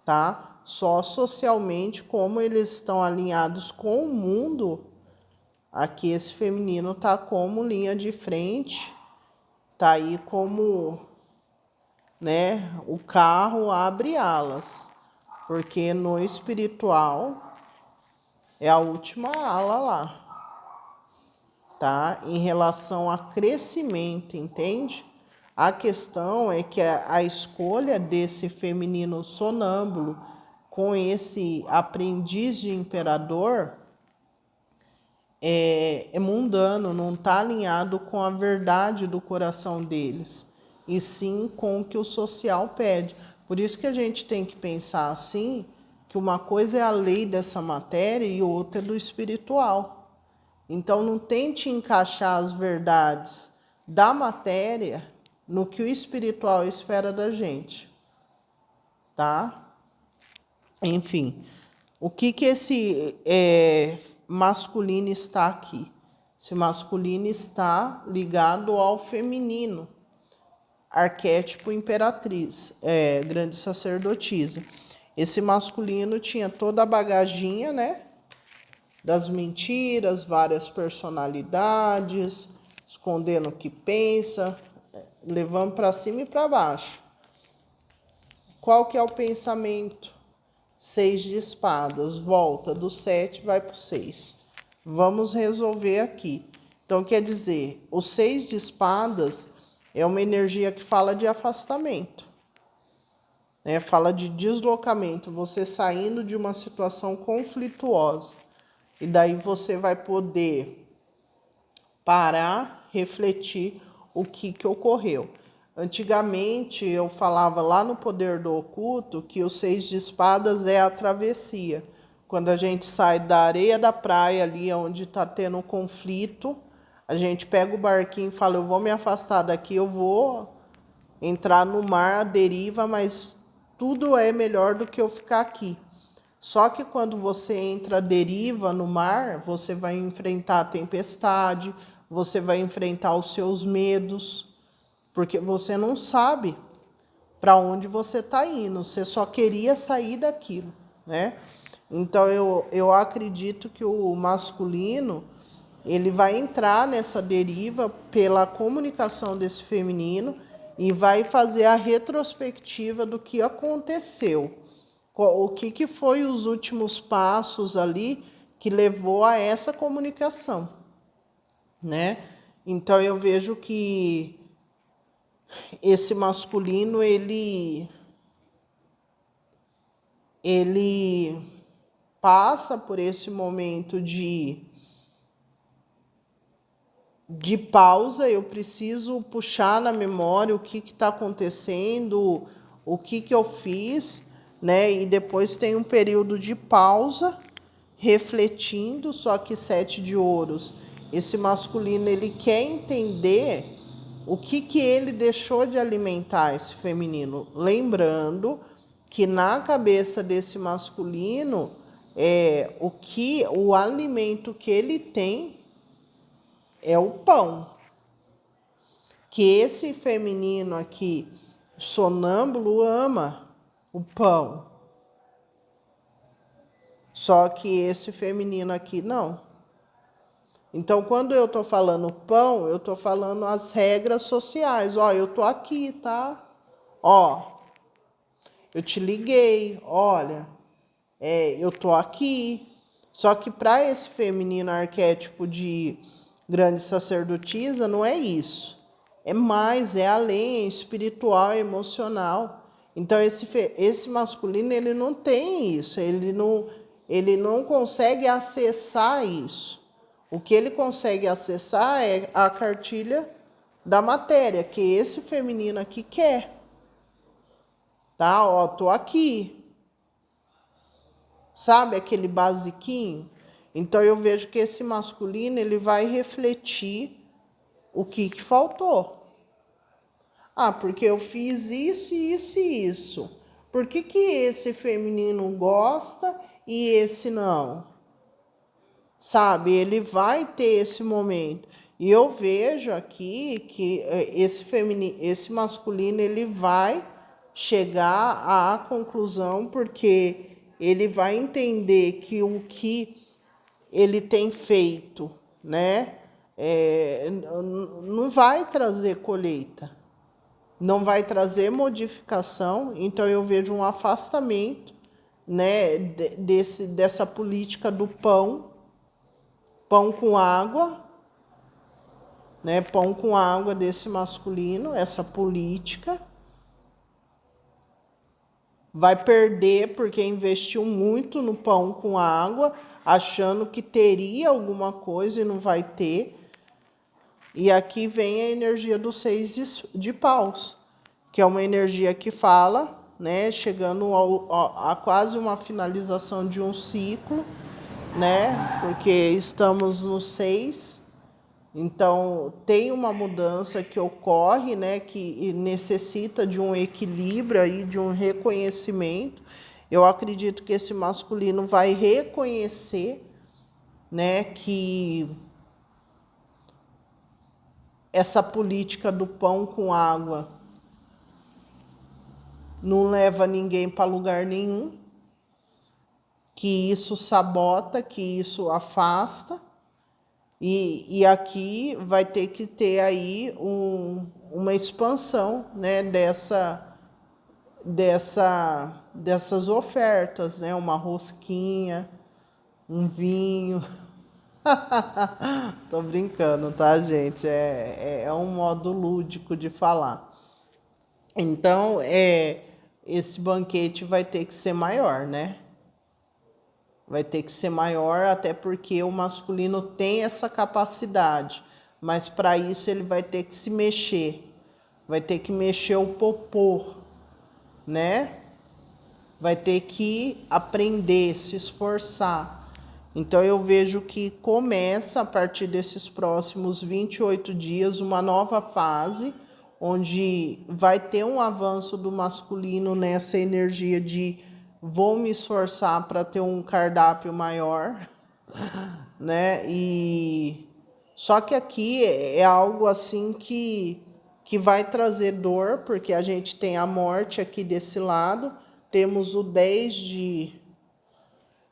Tá? Só socialmente, como eles estão alinhados com o mundo, aqui esse feminino tá como linha de frente, tá aí como, né, o carro abre alas, porque no espiritual é a última ala lá, tá? Em relação a crescimento, entende? A questão é que a escolha desse feminino sonâmbulo com esse aprendiz de imperador é mundano, não está alinhado com a verdade do coração deles, e sim com o que o social pede. Por isso que a gente tem que pensar assim, que uma coisa é a lei dessa matéria e outra é do espiritual. Então não tente encaixar as verdades da matéria no que o espiritual espera da gente, tá? Enfim, o que esse masculino está aqui? Esse masculino está ligado ao feminino, arquétipo imperatriz, grande sacerdotisa. Esse masculino tinha toda a bagaginha, né? Das mentiras, várias personalidades, escondendo o que pensa, levando para cima e para baixo. Qual que é o pensamento? 6 de espadas, volta do 7, vai para o 6. Vamos resolver aqui. Então, quer dizer, o 6 de espadas é uma energia que fala de afastamento, né? Fala de deslocamento, você saindo de uma situação conflituosa. E daí você vai poder parar, refletir o que ocorreu. Antigamente, eu falava lá no Poder do Oculto que o 6 de espadas é a travessia. Quando a gente sai da areia da praia ali onde está tendo um conflito, a gente pega o barquinho e fala, eu vou me afastar daqui, eu vou entrar no mar, à deriva, mas tudo é melhor do que eu ficar aqui. Só que quando você entra à deriva no mar, você vai enfrentar a tempestade, você vai enfrentar os seus medos, porque você não sabe para onde você está indo, você só queria sair daquilo, né? Então eu acredito que o masculino ele vai entrar nessa deriva pela comunicação desse feminino e vai fazer a retrospectiva do que aconteceu O que foi os últimos passos ali que levou a essa comunicação, né? Então eu vejo que esse masculino, ele passa por esse momento de pausa. Eu preciso puxar na memória o que está acontecendo, o que eu fiz, né? E depois tem um período de pausa, refletindo. Só que 7 de ouros, esse masculino, ele quer entender o que ele deixou de alimentar esse feminino. Lembrando que na cabeça desse masculino, o alimento que ele tem é o pão. Que esse feminino aqui, sonâmbulo, ama o pão. Só que esse feminino aqui não. Então, quando eu tô falando pão, eu tô falando as regras sociais. Ó, eu tô aqui, tá? Ó, eu te liguei, olha, eu tô aqui. Só que para esse feminino arquétipo de grande sacerdotisa, não é isso. É mais, é além, é espiritual, é emocional. Então, esse masculino, ele não tem isso, ele não consegue acessar isso. O que ele consegue acessar é a cartilha da matéria, que esse feminino aqui quer. Tá? Ó, tô aqui. Sabe aquele basiquinho? Então eu vejo que esse masculino, ele vai refletir o que faltou. Ah, porque eu fiz isso, isso e isso. Por que esse feminino gosta e esse não? Sabe, ele vai ter esse momento. E eu vejo aqui que esse masculino, ele vai chegar à conclusão, porque ele vai entender que o que ele tem feito, né, não vai trazer colheita, não vai trazer modificação. Então eu vejo um afastamento, né, dessa política do pão com água, né? Pão com água desse masculino, essa política. Vai perder porque investiu muito no pão com água, achando que teria alguma coisa e não vai ter. E aqui vem a energia do 6 de paus, que é uma energia que fala, né? Chegando a quase uma finalização de um ciclo, né? Porque estamos no 6, então tem uma mudança que ocorre, né? Que necessita de um equilíbrio aí, de um reconhecimento. Eu acredito que esse masculino vai reconhecer, né? Que essa política do pão com água não leva ninguém para lugar nenhum, que isso sabota, que isso afasta. E aqui vai ter que ter aí uma expansão, né, dessas ofertas, né, uma rosquinha, um vinho. Tô brincando, tá, gente? É um modo lúdico de falar. Então, esse banquete vai ter que ser maior, né? Vai ter que ser maior, até porque o masculino tem essa capacidade, mas para isso ele vai ter que se mexer, vai ter que mexer o popô, né? Vai ter que aprender, se esforçar. Então eu vejo que começa a partir desses próximos 28 dias uma nova fase, onde vai ter um avanço do masculino nessa energia de vou me esforçar para ter um cardápio maior, né? E só que aqui é algo assim que vai trazer dor, porque a gente tem a morte aqui desse lado, temos o 10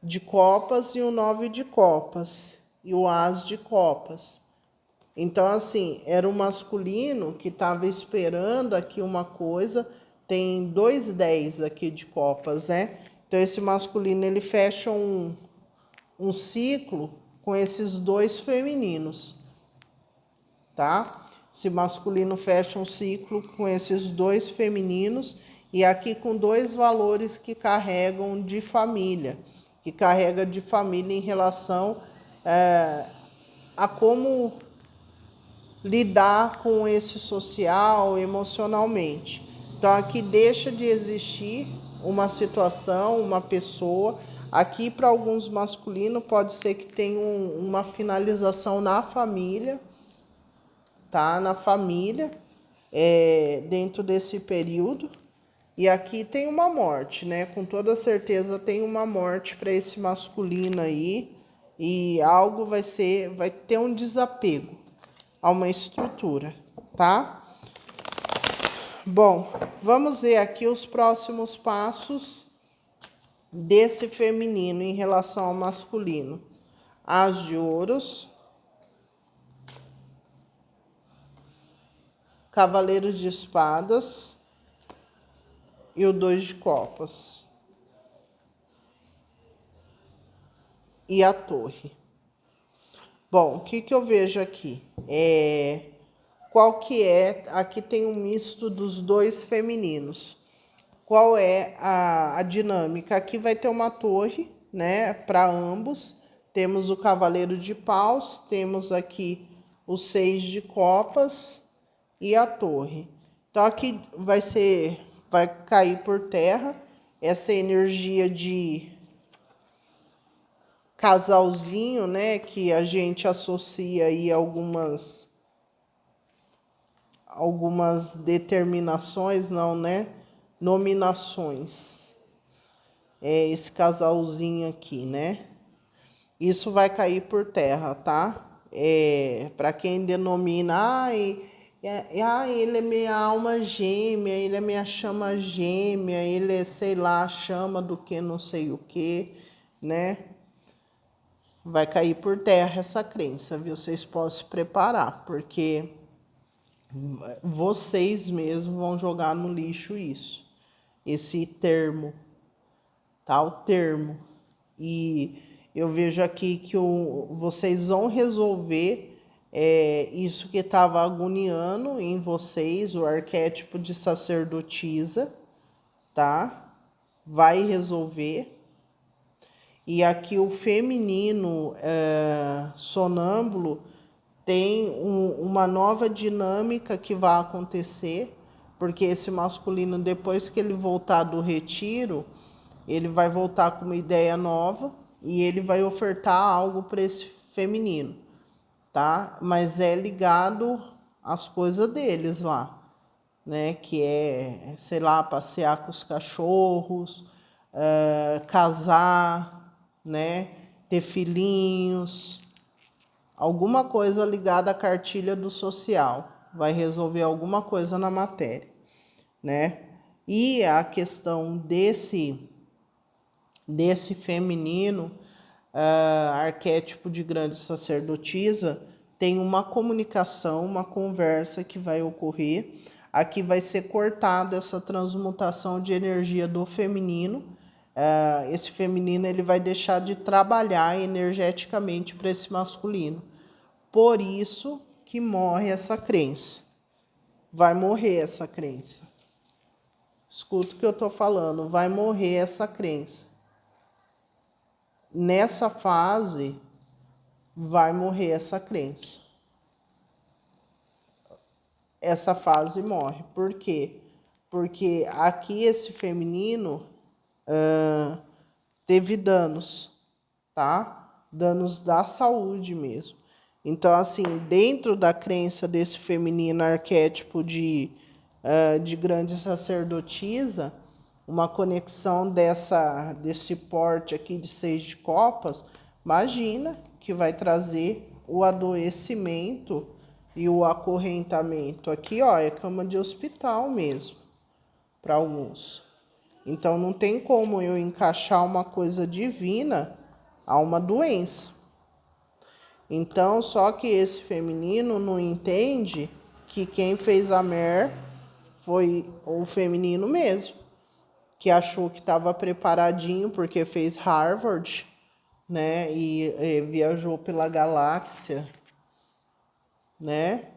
de copas e o 9 de copas e o as de copas. Então, assim, era um masculino que estava esperando aqui uma coisa. Tem 2 10 aqui de copas, né? Então, esse masculino, ele fecha um ciclo com esses dois femininos, tá? Esse masculino fecha um ciclo com esses dois femininos e aqui com dois valores que carregam de família, que carrega de família em relação a como lidar com esse social emocionalmente. Então aqui deixa de existir uma situação, uma pessoa. Aqui para alguns masculinos pode ser que tenha uma finalização na família, tá? Na família, dentro desse período. E aqui tem uma morte, né? Com toda certeza tem uma morte para esse masculino aí. E algo vai ter um desapego a uma estrutura, tá? Bom, vamos ver aqui os próximos passos desse feminino em relação ao masculino. As de ouros, cavaleiro de espadas e o 2 de copas. E a torre. Bom, o que eu vejo aqui? Qual que é? Aqui tem um misto dos dois femininos. Qual é a dinâmica? Aqui vai ter uma torre, né, para ambos. Temos o cavaleiro de paus, temos aqui o 6 de copas e a torre. Então aqui vai cair por terra essa energia de casalzinho, né, que a gente associa aí algumas determinações, não, né? Nominações. Esse casalzinho aqui, né? Isso vai cair por terra, tá? Para quem denomina, ele é minha alma gêmea, ele é minha chama gêmea, ele é, sei lá, chama do que não sei o que, né? Vai cair por terra essa crença, viu? Vocês podem se preparar, porque vocês mesmos vão jogar no lixo esse termo, tá? O termo. E eu vejo aqui que vocês vão resolver isso que estava agoniando em vocês, o arquétipo de sacerdotisa, tá? Vai resolver. E aqui o feminino sonâmbulo tem uma nova dinâmica que vai acontecer, porque esse masculino, depois que ele voltar do retiro, ele vai voltar com uma ideia nova e ele vai ofertar algo para esse feminino, tá? Mas é ligado às coisas deles lá, né? Que é, sei lá, passear com os cachorros, casar, né? Ter filhinhos, alguma coisa ligada à cartilha do social, vai resolver alguma coisa na matéria, né? E a questão desse feminino, arquétipo de grande sacerdotisa, tem uma comunicação, uma conversa que vai ocorrer. Aqui vai ser cortada essa transmutação de energia do feminino. Esse feminino ele vai deixar de trabalhar energeticamente para esse masculino. Por isso que morre essa crença. Vai morrer essa crença. Escuta o que eu estou falando. Vai morrer essa crença. Nessa fase, vai morrer essa crença. Essa fase morre. Por quê? Porque aqui esse feminino teve danos, tá? Danos da saúde mesmo. Então, assim, dentro da crença desse feminino arquétipo de grande sacerdotisa, uma conexão desse porte aqui de 6 de copas, imagina que vai trazer o adoecimento e o acorrentamento. Aqui, ó, é cama de hospital mesmo, para alguns. Então, não tem como eu encaixar uma coisa divina a uma doença. Então, só que esse feminino não entende que quem fez a mer foi o feminino mesmo. que achou que estava preparadinho porque fez Harvard, né? E viajou pela galáxia, né?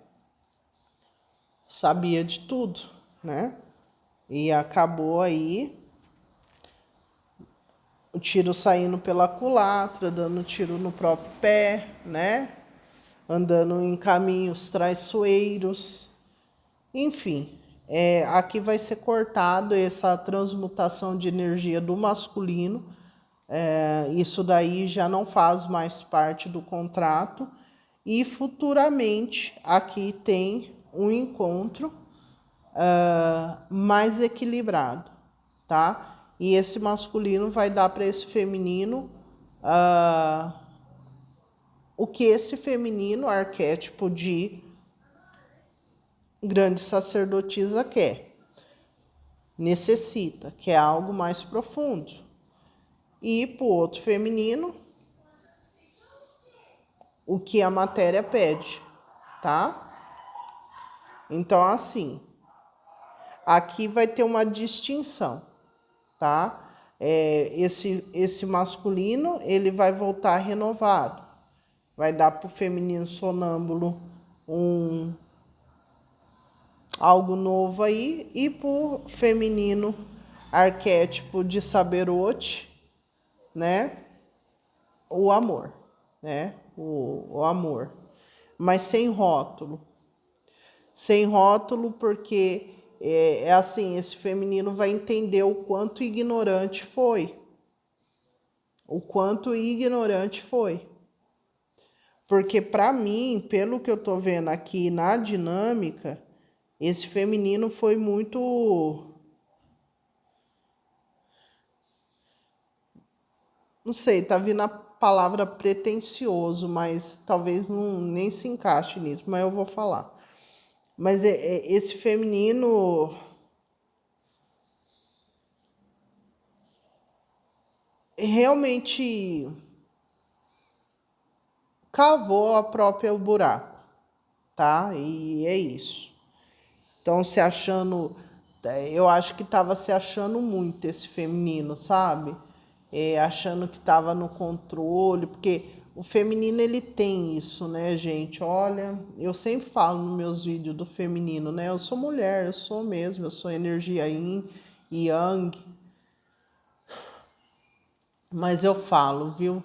Sabia de tudo, né? E acabou aí o tiro saindo pela culatra, dando tiro no próprio pé, né? Andando em caminhos traiçoeiros. Enfim, aqui vai ser cortado essa transmutação de energia do masculino. Isso daí já não faz mais parte do contrato. E futuramente aqui tem um encontro mais equilibrado, tá? E esse masculino vai dar para esse feminino o que esse feminino, arquétipo de grande sacerdotisa, quer, necessita, que é algo mais profundo. E para o outro feminino, o que a matéria pede, tá? Então, assim, aqui vai ter uma distinção, tá? Esse masculino, ele vai voltar renovado. Vai dar para o feminino sonâmbulo algo novo aí. E para o feminino arquétipo de Saberote, né? O amor, né? O amor. Mas sem rótulo. Sem rótulo porque assim, esse feminino vai entender o quanto ignorante foi. O quanto ignorante foi. Porque para mim, pelo que eu tô vendo aqui na dinâmica, esse feminino foi muito... Não sei, tá vindo a palavra pretensioso, mas talvez nem se encaixe nisso, mas eu vou falar. Mas esse feminino realmente cavou a própria buraco, tá? E é isso. Então, se achando... Eu acho que estava se achando muito esse feminino, sabe? Achando que estava no controle, porque o feminino, ele tem isso, né, gente? Olha, eu sempre falo nos meus vídeos do feminino, né? Eu sou mulher, eu sou mesmo, eu sou energia yin e yang. Mas eu falo, viu?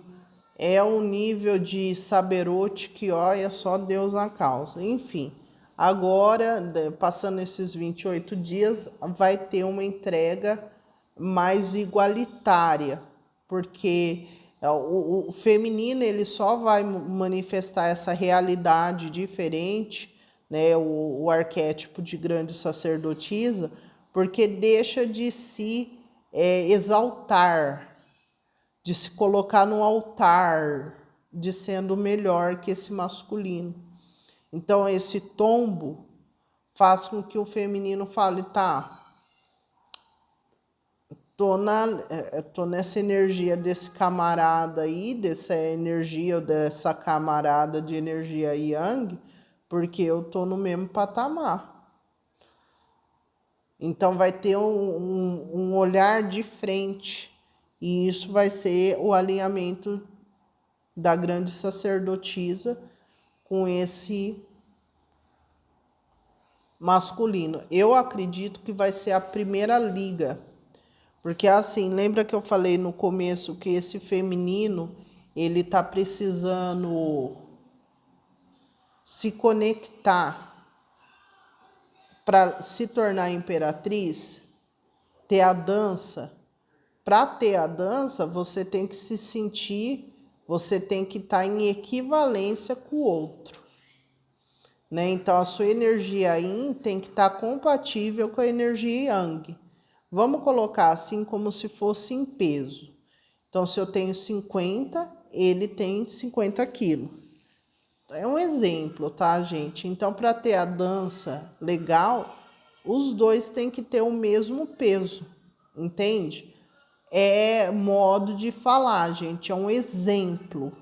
É um nível de saberote que, olha, só Deus na causa. Enfim, agora, passando esses 28 dias, vai ter uma entrega mais igualitária, porque o feminino, ele só vai manifestar essa realidade diferente, né, o arquétipo de grande sacerdotisa, porque deixa de se exaltar, de se colocar no altar, de sendo melhor que esse masculino. Então, esse tombo faz com que o feminino fale, tá, tô nessa energia desse camarada aí, dessa energia, dessa camarada de energia yang, porque eu tô no mesmo patamar. Então vai ter um olhar de frente, e isso vai ser o alinhamento da grande sacerdotisa com esse masculino. Eu acredito que vai ser a primeira liga. Porque assim, lembra que eu falei no começo que esse feminino, ele tá precisando se conectar para se tornar imperatriz, ter a dança. Para ter a dança, você tem que se sentir, você tem que estar em equivalência com o outro, né? Então a sua energia yin tem que estar compatível com a energia yang. Vamos colocar assim como se fosse em peso. Então, se eu tenho 50, ele tem 50 quilos. É um exemplo, tá, gente? Então, para ter a dança legal, os dois têm que ter o mesmo peso, entende? É modo de falar, gente, é um exemplo.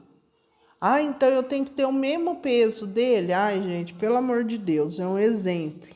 Ah, então eu tenho que ter o mesmo peso dele? Ai, gente, pelo amor de Deus, é um exemplo.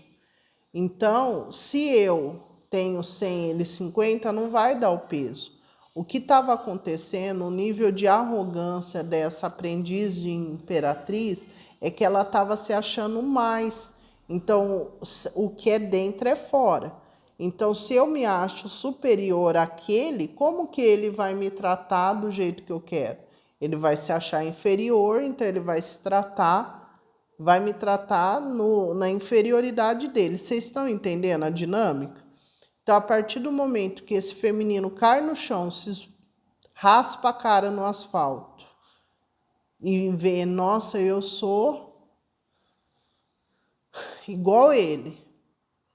Então, se eu tenho 100, ele 50, não vai dar o peso. O que estava acontecendo, o nível de arrogância dessa aprendiz de imperatriz, é que ela estava se achando mais. Então, o que é dentro é fora. Então, se eu me acho superior àquele, como que ele vai me tratar do jeito que eu quero? Ele vai se achar inferior, então ele vai se tratar, vai me tratar na inferioridade dele. Vocês estão entendendo a dinâmica? Então, a partir do momento que esse feminino cai no chão, se raspa a cara no asfalto e vê, nossa, eu sou igual ele,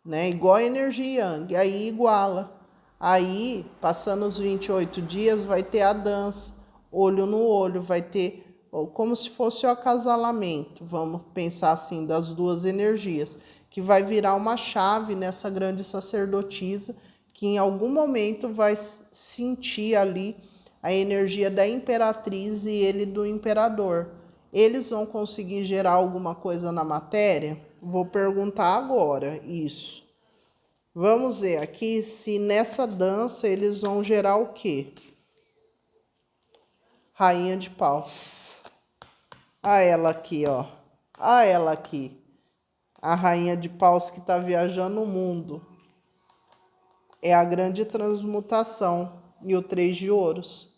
né? Igual a energia yang, aí iguala. Aí, passando os 28 dias, vai ter a dança, olho no olho, vai ter como se fosse o acasalamento, vamos pensar assim, das duas energias, que vai virar uma chave nessa grande sacerdotisa, que em algum momento vai sentir ali a energia da imperatriz e ele do imperador. Eles vão conseguir gerar alguma coisa na matéria? Vou perguntar agora isso. Vamos ver aqui se nessa dança eles vão gerar o quê? Rainha de paus. A ela aqui, ó. A ela aqui. A rainha de paus que está viajando o mundo. É a grande transmutação. E o 3 de ouros.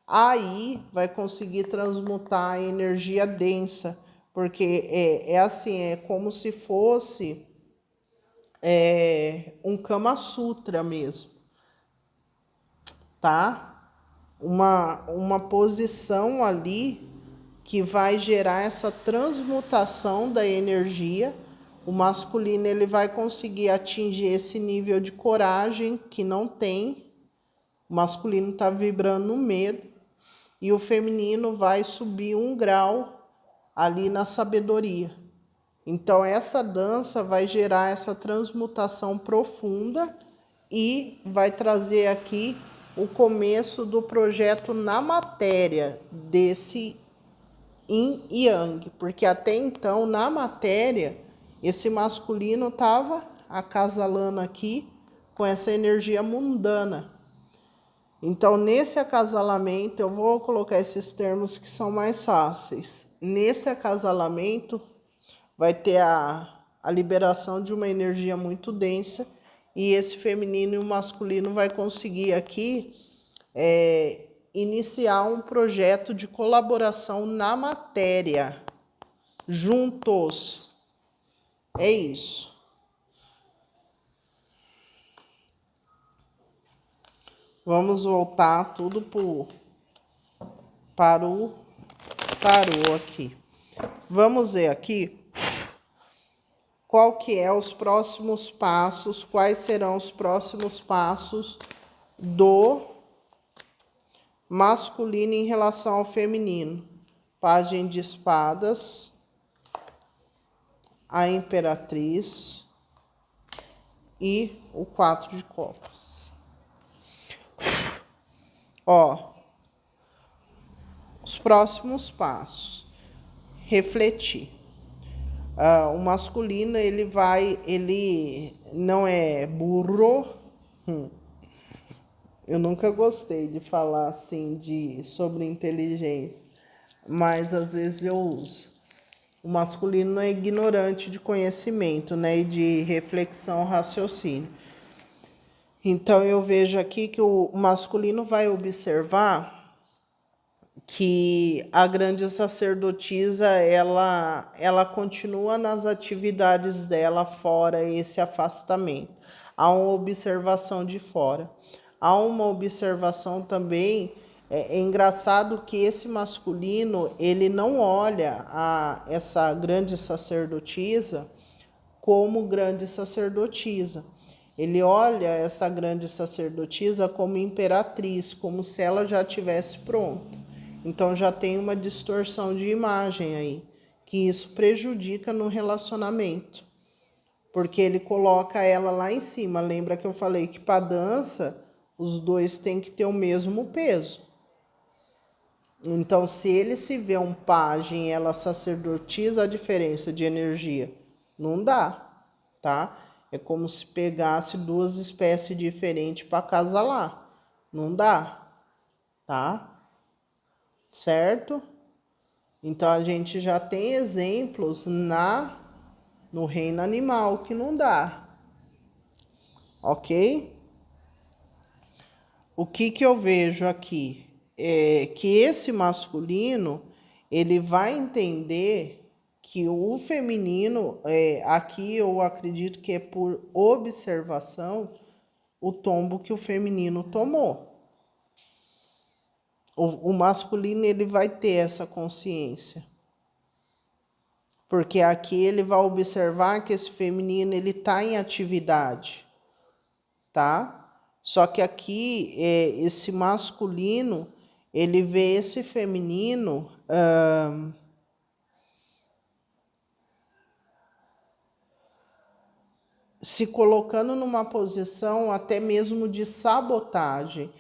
Aí vai conseguir transmutar a energia densa. Porque é assim, é como se fosse um Kama Sutra mesmo. Tá? Uma posição ali que vai gerar essa transmutação da energia. O masculino ele vai conseguir atingir esse nível de coragem que não tem. O masculino está vibrando no medo e o feminino vai subir 1 grau ali na sabedoria. Então essa dança vai gerar essa transmutação profunda e vai trazer aqui o começo do projeto na matéria desse yin e yang, porque até então na matéria esse masculino estava acasalando aqui com essa energia mundana. Então nesse acasalamento, eu vou colocar esses termos que são mais fáceis. Nesse acasalamento vai ter a liberação de uma energia muito densa e esse feminino e o masculino vai conseguir aqui iniciar um projeto de colaboração na matéria, juntos. É isso. Vamos voltar tudo para o tarô aqui. Vamos ver aqui qual que é os próximos passos, quais serão os próximos passos do masculino em relação ao feminino. Pajem de espadas, a imperatriz e o 4 de copas. Ó, os próximos passos. Refletir. O masculino, ele não é burro. Eu nunca gostei de falar assim sobre inteligência, mas às vezes eu uso. O masculino é ignorante de conhecimento, né, e de reflexão, raciocínio. Então eu vejo aqui que o masculino vai observar que a grande sacerdotisa ela continua nas atividades dela fora esse afastamento. Há uma observação de fora. Há uma observação também, é engraçado que esse masculino, ele não olha essa grande sacerdotisa como grande sacerdotisa. Ele olha essa grande sacerdotisa como imperatriz, como se ela já tivesse pronta. Então já tem uma distorção de imagem aí, que isso prejudica no relacionamento. Porque ele coloca ela lá em cima. Lembra que eu falei que para dança os dois têm que ter o mesmo peso. Então, se ele se vê um pajem e ela sacerdotisa, a diferença de energia não dá, tá? É como se pegasse duas espécies diferentes para acasalar. Não dá, tá? Certo? Então a gente já tem exemplos no reino animal que não dá. Ok? O que eu vejo aqui é que esse masculino ele vai entender que o feminino, aqui eu acredito que é por observação, o tombo que o feminino tomou. O masculino ele vai ter essa consciência. Porque aqui ele vai observar que esse feminino ele está em atividade, tá? Só que aqui esse masculino ele vê esse feminino se colocando numa posição até mesmo de sabotagem.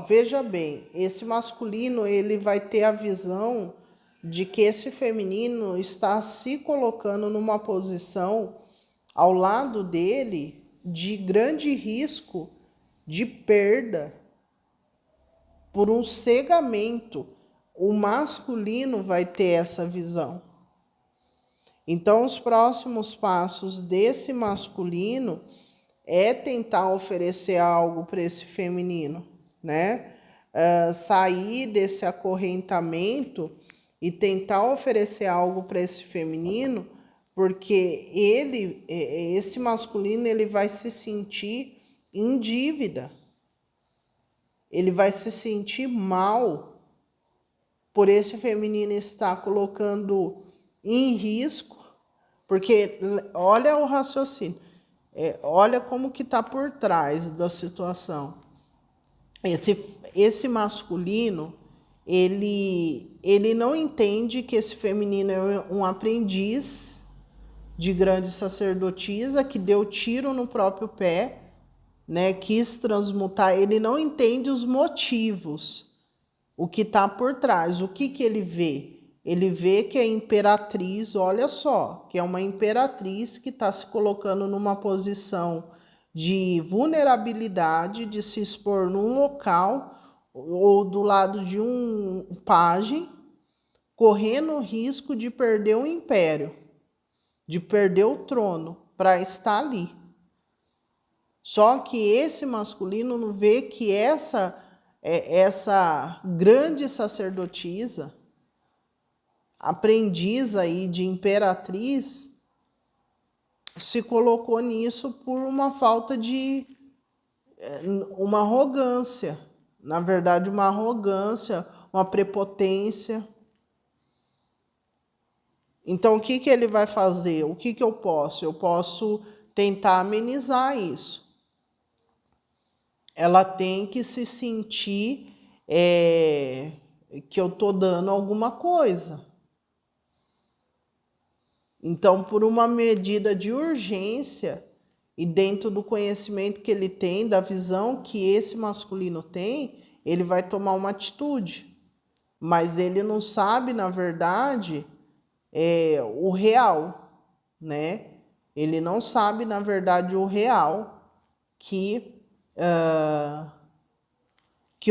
Veja bem, esse masculino ele vai ter a visão de que esse feminino está se colocando numa posição ao lado dele de grande risco de perda por um cegamento. O masculino vai ter essa visão. Então, os próximos passos desse masculino é tentar oferecer algo para esse feminino, né? Sair desse acorrentamento e tentar oferecer algo para esse feminino, porque esse masculino, ele vai se sentir em dívida. Ele vai se sentir mal por esse feminino estar colocando em risco, porque olha o raciocínio, olha como que está por trás da situação. Esse masculino, ele não entende que esse feminino é um aprendiz de grande sacerdotisa que deu tiro no próprio pé, né? Quis transmutar. Ele não entende os motivos, o que está por trás. O que ele vê? Ele vê que a imperatriz, olha só, que é uma imperatriz que está se colocando numa posição de vulnerabilidade, de se expor num local ou do lado de um pajem, correndo o risco de perder o império, de perder o trono para estar ali. Só que esse masculino não vê que essa grande sacerdotisa, aprendiz aí de imperatriz, se colocou nisso por uma falta de uma arrogância, na verdade uma arrogância, uma prepotência. Então o que ele vai fazer? O que eu posso? Eu posso tentar amenizar isso. Ela tem que se sentir que eu estou dando alguma coisa. Então, por uma medida de urgência e dentro do conhecimento que ele tem, da visão que esse masculino tem, ele vai tomar uma atitude. Mas ele não sabe, na verdade, o real, né? Ele não sabe, na verdade, o real que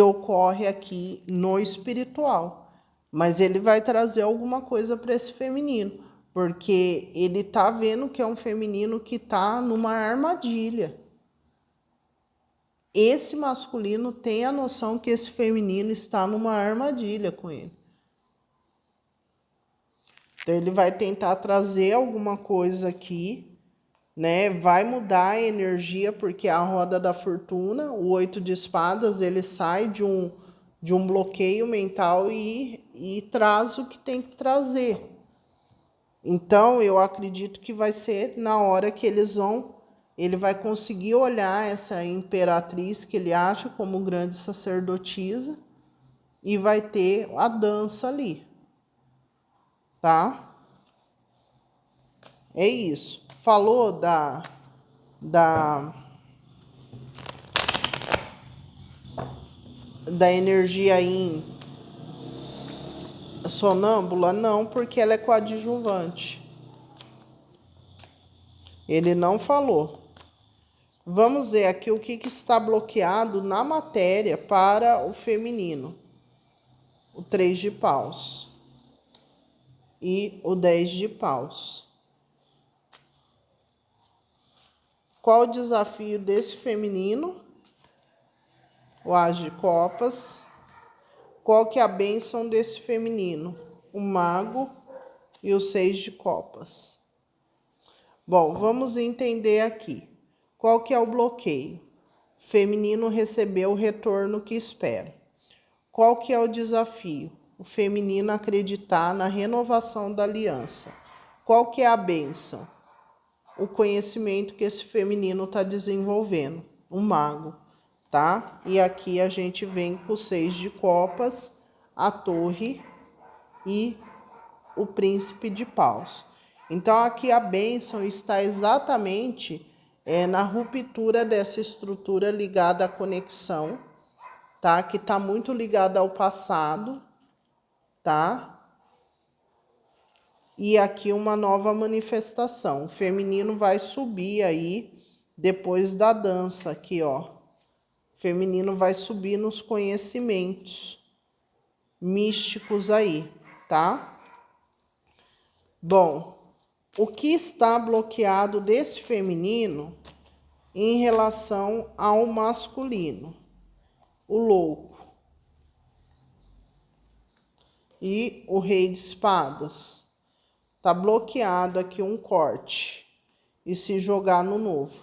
ocorre aqui no espiritual. Mas ele vai trazer alguma coisa para esse feminino, porque ele está vendo que é um feminino que está numa armadilha. Esse masculino tem a noção que esse feminino está numa armadilha com ele. Então ele vai tentar trazer alguma coisa aqui, né? Vai mudar a energia, porque a roda da fortuna, o 8 de espadas, ele sai de um bloqueio mental e traz o que tem que trazer. Então, eu acredito que vai ser na hora que ele vai conseguir olhar essa imperatriz que ele acha como grande sacerdotisa e vai ter a dança ali, tá? É isso. Falou da energia em sonâmbula? Não, porque ela é coadjuvante. Ele não falou. Vamos ver aqui o que está bloqueado na matéria para o feminino. O 3 de paus e o 10 de paus. Qual o desafio desse feminino? O as de copas. Qual que é a bênção desse feminino? O mago e o 6 de copas. Bom, vamos entender aqui. Qual que é o bloqueio? Feminino recebeu o retorno que espera. Qual que é o desafio? O feminino acreditar na renovação da aliança. Qual que é a bênção? O conhecimento que esse feminino está desenvolvendo. O mago, tá? E aqui a gente vem com o 6 de copas, a torre e o príncipe de paus. Então aqui a bênção está exatamente na ruptura dessa estrutura ligada à conexão, tá? Que está muito ligada ao passado, tá? E aqui uma nova manifestação. O feminino vai subir aí depois da dança aqui, ó. O feminino vai subir nos conhecimentos místicos aí, tá? Bom, o que está bloqueado desse feminino em relação ao masculino? O louco e o rei de espadas. Tá bloqueado aqui um corte e se jogar no novo,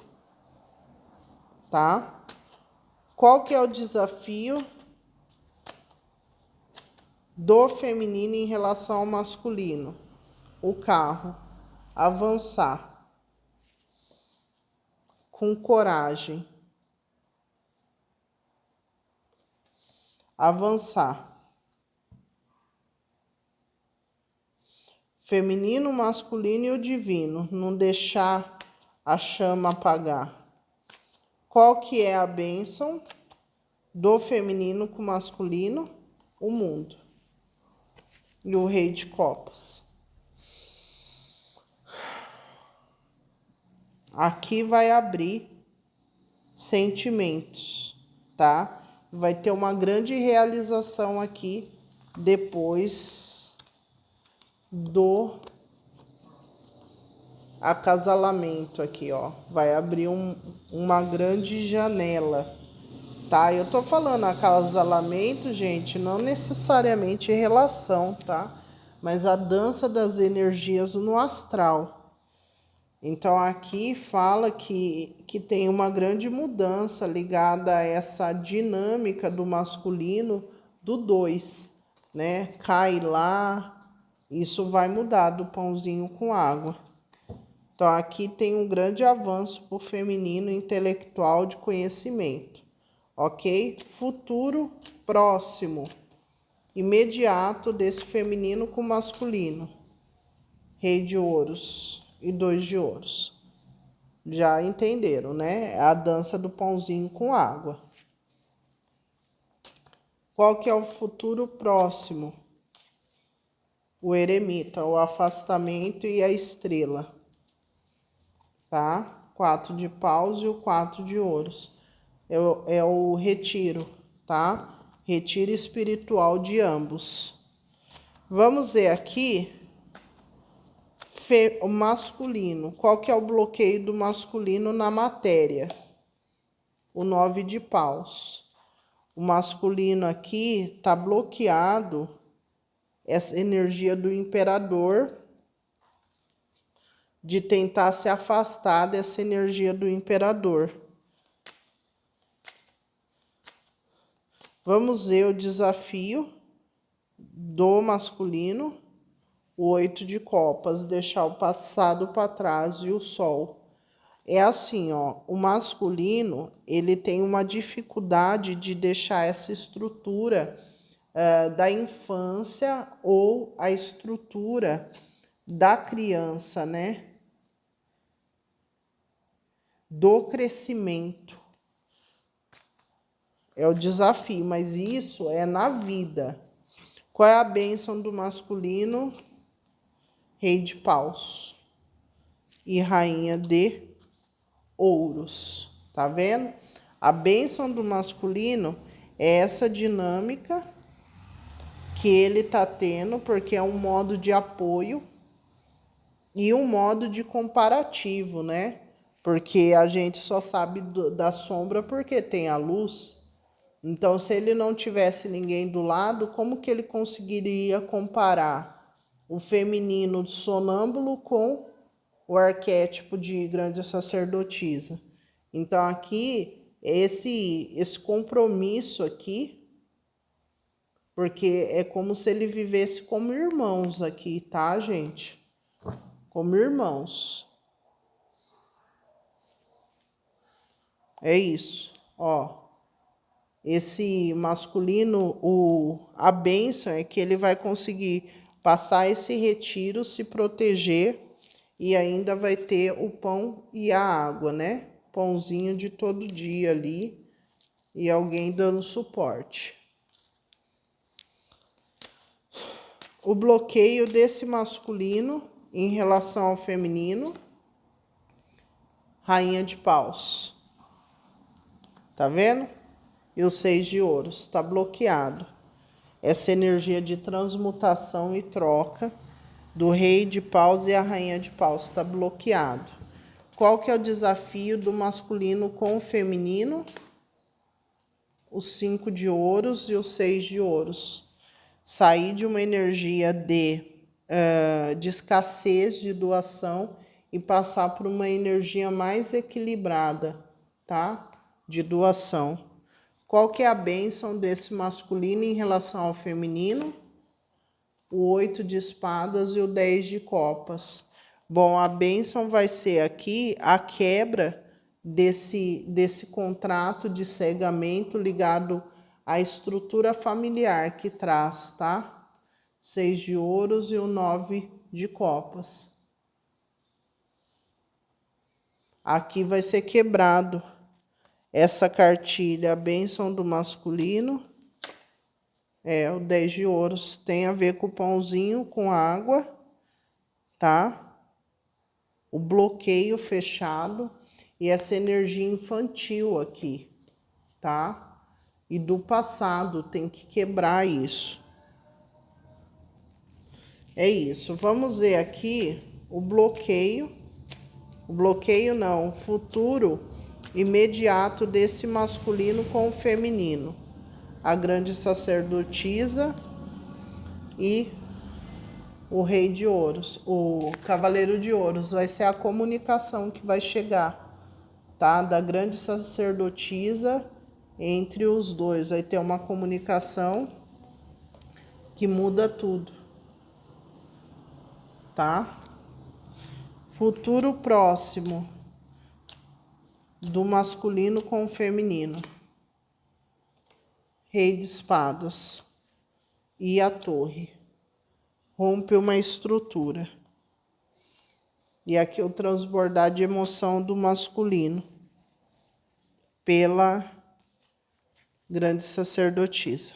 tá? Qual que é o desafio do feminino em relação ao masculino? O carro, avançar com coragem, avançar. Feminino, masculino e o divino, não deixar a chama apagar. Qual que é a bênção do feminino com o masculino? O mundo. E o rei de copas. Aqui vai abrir sentimentos, tá? Vai ter uma grande realização aqui depois do acasalamento aqui, ó. Vai abrir uma grande janela, tá? Eu tô falando acasalamento, gente, não necessariamente relação, tá? Mas a dança das energias no astral. Então aqui fala que tem uma grande mudança ligada a essa dinâmica do masculino do 2, né? Cai lá, isso vai mudar do pãozinho com água. Então aqui tem um grande avanço para o feminino intelectual de conhecimento, ok? Futuro próximo, imediato desse feminino com masculino. Rei de ouros e 2 de ouros. Já entenderam, né? É a dança do pãozinho com água. Qual que é o futuro próximo? O eremita, o afastamento e a estrela. Tá? 4 de paus e o 4 de ouros. É o retiro, tá? Retiro espiritual de ambos. Vamos ver aqui o masculino. Qual que é o bloqueio do masculino na matéria? O 9 de paus. O masculino aqui está bloqueado, essa energia do imperador, de tentar se afastar dessa energia do imperador. Vamos ver o desafio do masculino. O 8 de copas, deixar o passado para trás e o sol. É assim, ó, o masculino, ele tem uma dificuldade de deixar essa estrutura da infância ou a estrutura da criança, né? Do crescimento. É o desafio, mas isso é na vida. Qual é a bênção do masculino? Rei de paus. e rainha de ouros, tá vendo? A bênção do masculino é essa dinâmica que ele tá tendo, porque é um modo de apoio e um modo de comparativo, né? Porque a gente só sabe da sombra porque tem a luz. Então, se ele não tivesse ninguém do lado, como que ele conseguiria comparar o feminino sonâmbulo com o arquétipo de grande sacerdotisa? Então, aqui, esse compromisso aqui, porque é como se ele vivesse como irmãos aqui, tá, gente? Como irmãos. É isso, ó. Esse masculino, a bênção é que ele vai conseguir passar esse retiro, se proteger e ainda vai ter o pão e a água, né? Pãozinho de todo dia ali e alguém dando suporte. O bloqueio desse masculino em relação ao feminino, rainha de paus. Tá vendo? E o 6 de ouros está bloqueado. Essa energia de transmutação e troca do rei de paus e a rainha de paus está bloqueado. Qual que é o desafio do masculino com o feminino? Os 5 de ouros e os 6 de ouros. Sair de uma energia de escassez, de doação e passar por uma energia mais equilibrada, tá? De doação. Qual que é a bênção desse masculino em relação ao feminino? O 8 de espadas e o 10 de copas. Bom, a bênção vai ser aqui a quebra desse contrato de cegamento ligado à estrutura familiar que traz, tá? 6 de ouros e o 9 de copas. Aqui vai ser quebrado essa cartilha, a bênção do masculino. O 10 de ouros tem a ver com o pãozinho, com água, tá? O bloqueio fechado e essa energia infantil aqui, tá? E do passado, tem que quebrar isso. É isso. Vamos ver aqui o bloqueio. O bloqueio não, o futuro imediato desse masculino com o feminino. A grande sacerdotisa e o rei de ouros, o cavaleiro de ouros. Vai ser a comunicação que vai chegar, tá? Da grande sacerdotisa entre os dois. Vai ter uma comunicação que muda tudo, tá? Futuro próximo do masculino com o feminino. Rei de espadas e a torre. Rompe uma estrutura. E aqui o transbordar de emoção do masculino pela grande sacerdotisa.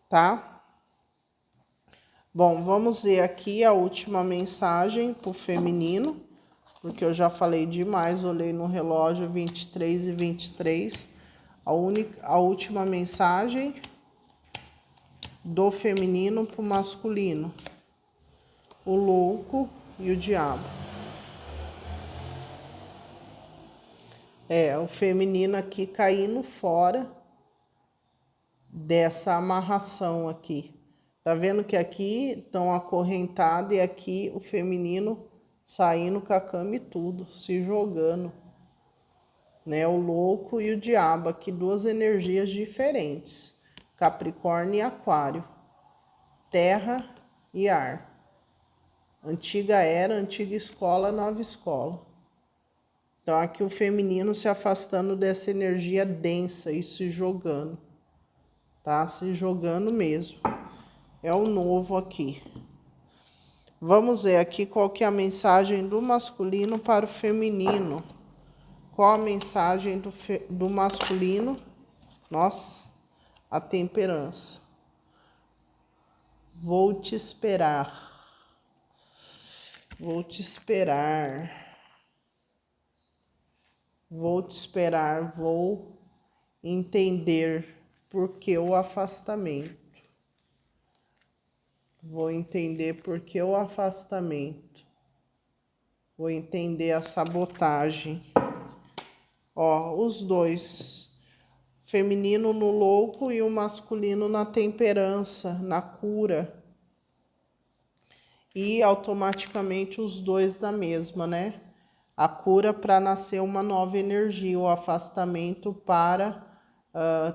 Tá? Bom, vamos ver aqui a última mensagem para o feminino, porque eu já falei demais, olhei no relógio 23 e 23. A última mensagem do feminino para o masculino. O louco e o diabo. O feminino aqui caindo fora dessa amarração aqui. Tá vendo que aqui estão acorrentados e aqui o feminino saindo com a cama e tudo, se jogando. Né? O louco e o diabo, aqui duas energias diferentes. Capricórnio e Aquário. Terra e ar. Antiga era, antiga escola, nova escola. Então aqui o feminino se afastando dessa energia densa e se jogando. Tá? Se jogando mesmo. É o novo aqui. Vamos ver aqui qual que é a mensagem do masculino para o feminino. Qual a mensagem do masculino? Nossa, a temperança. Vou te esperar. Vou te esperar. Vou te esperar, vou entender por que o afastamento. Vou entender por que o afastamento. Vou entender a sabotagem. Ó, os dois. Feminino no louco e o masculino na temperança, na cura. E automaticamente os dois da mesma, né? A cura para nascer uma nova energia, o afastamento para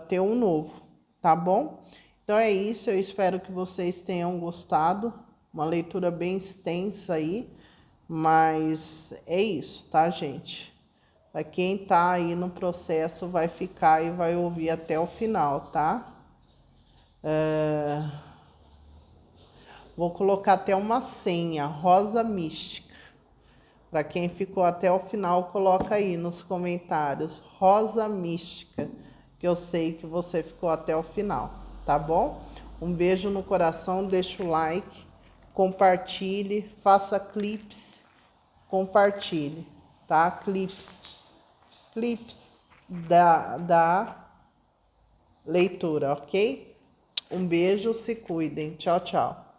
ter um novo, tá bom? Então é isso, eu espero que vocês tenham gostado. Uma leitura bem extensa aí, mas é isso, tá, gente? Para quem tá aí no processo vai ficar e vai ouvir até o final, tá? Vou colocar até uma senha, rosa mística. Para quem ficou até o final, coloca aí nos comentários, rosa mística, que eu sei que você ficou até o final, tá bom? Um beijo no coração, deixa o like, compartilhe, faça clips, compartilhe, tá? Clips da leitura, ok? Um beijo, se cuidem. Tchau, tchau.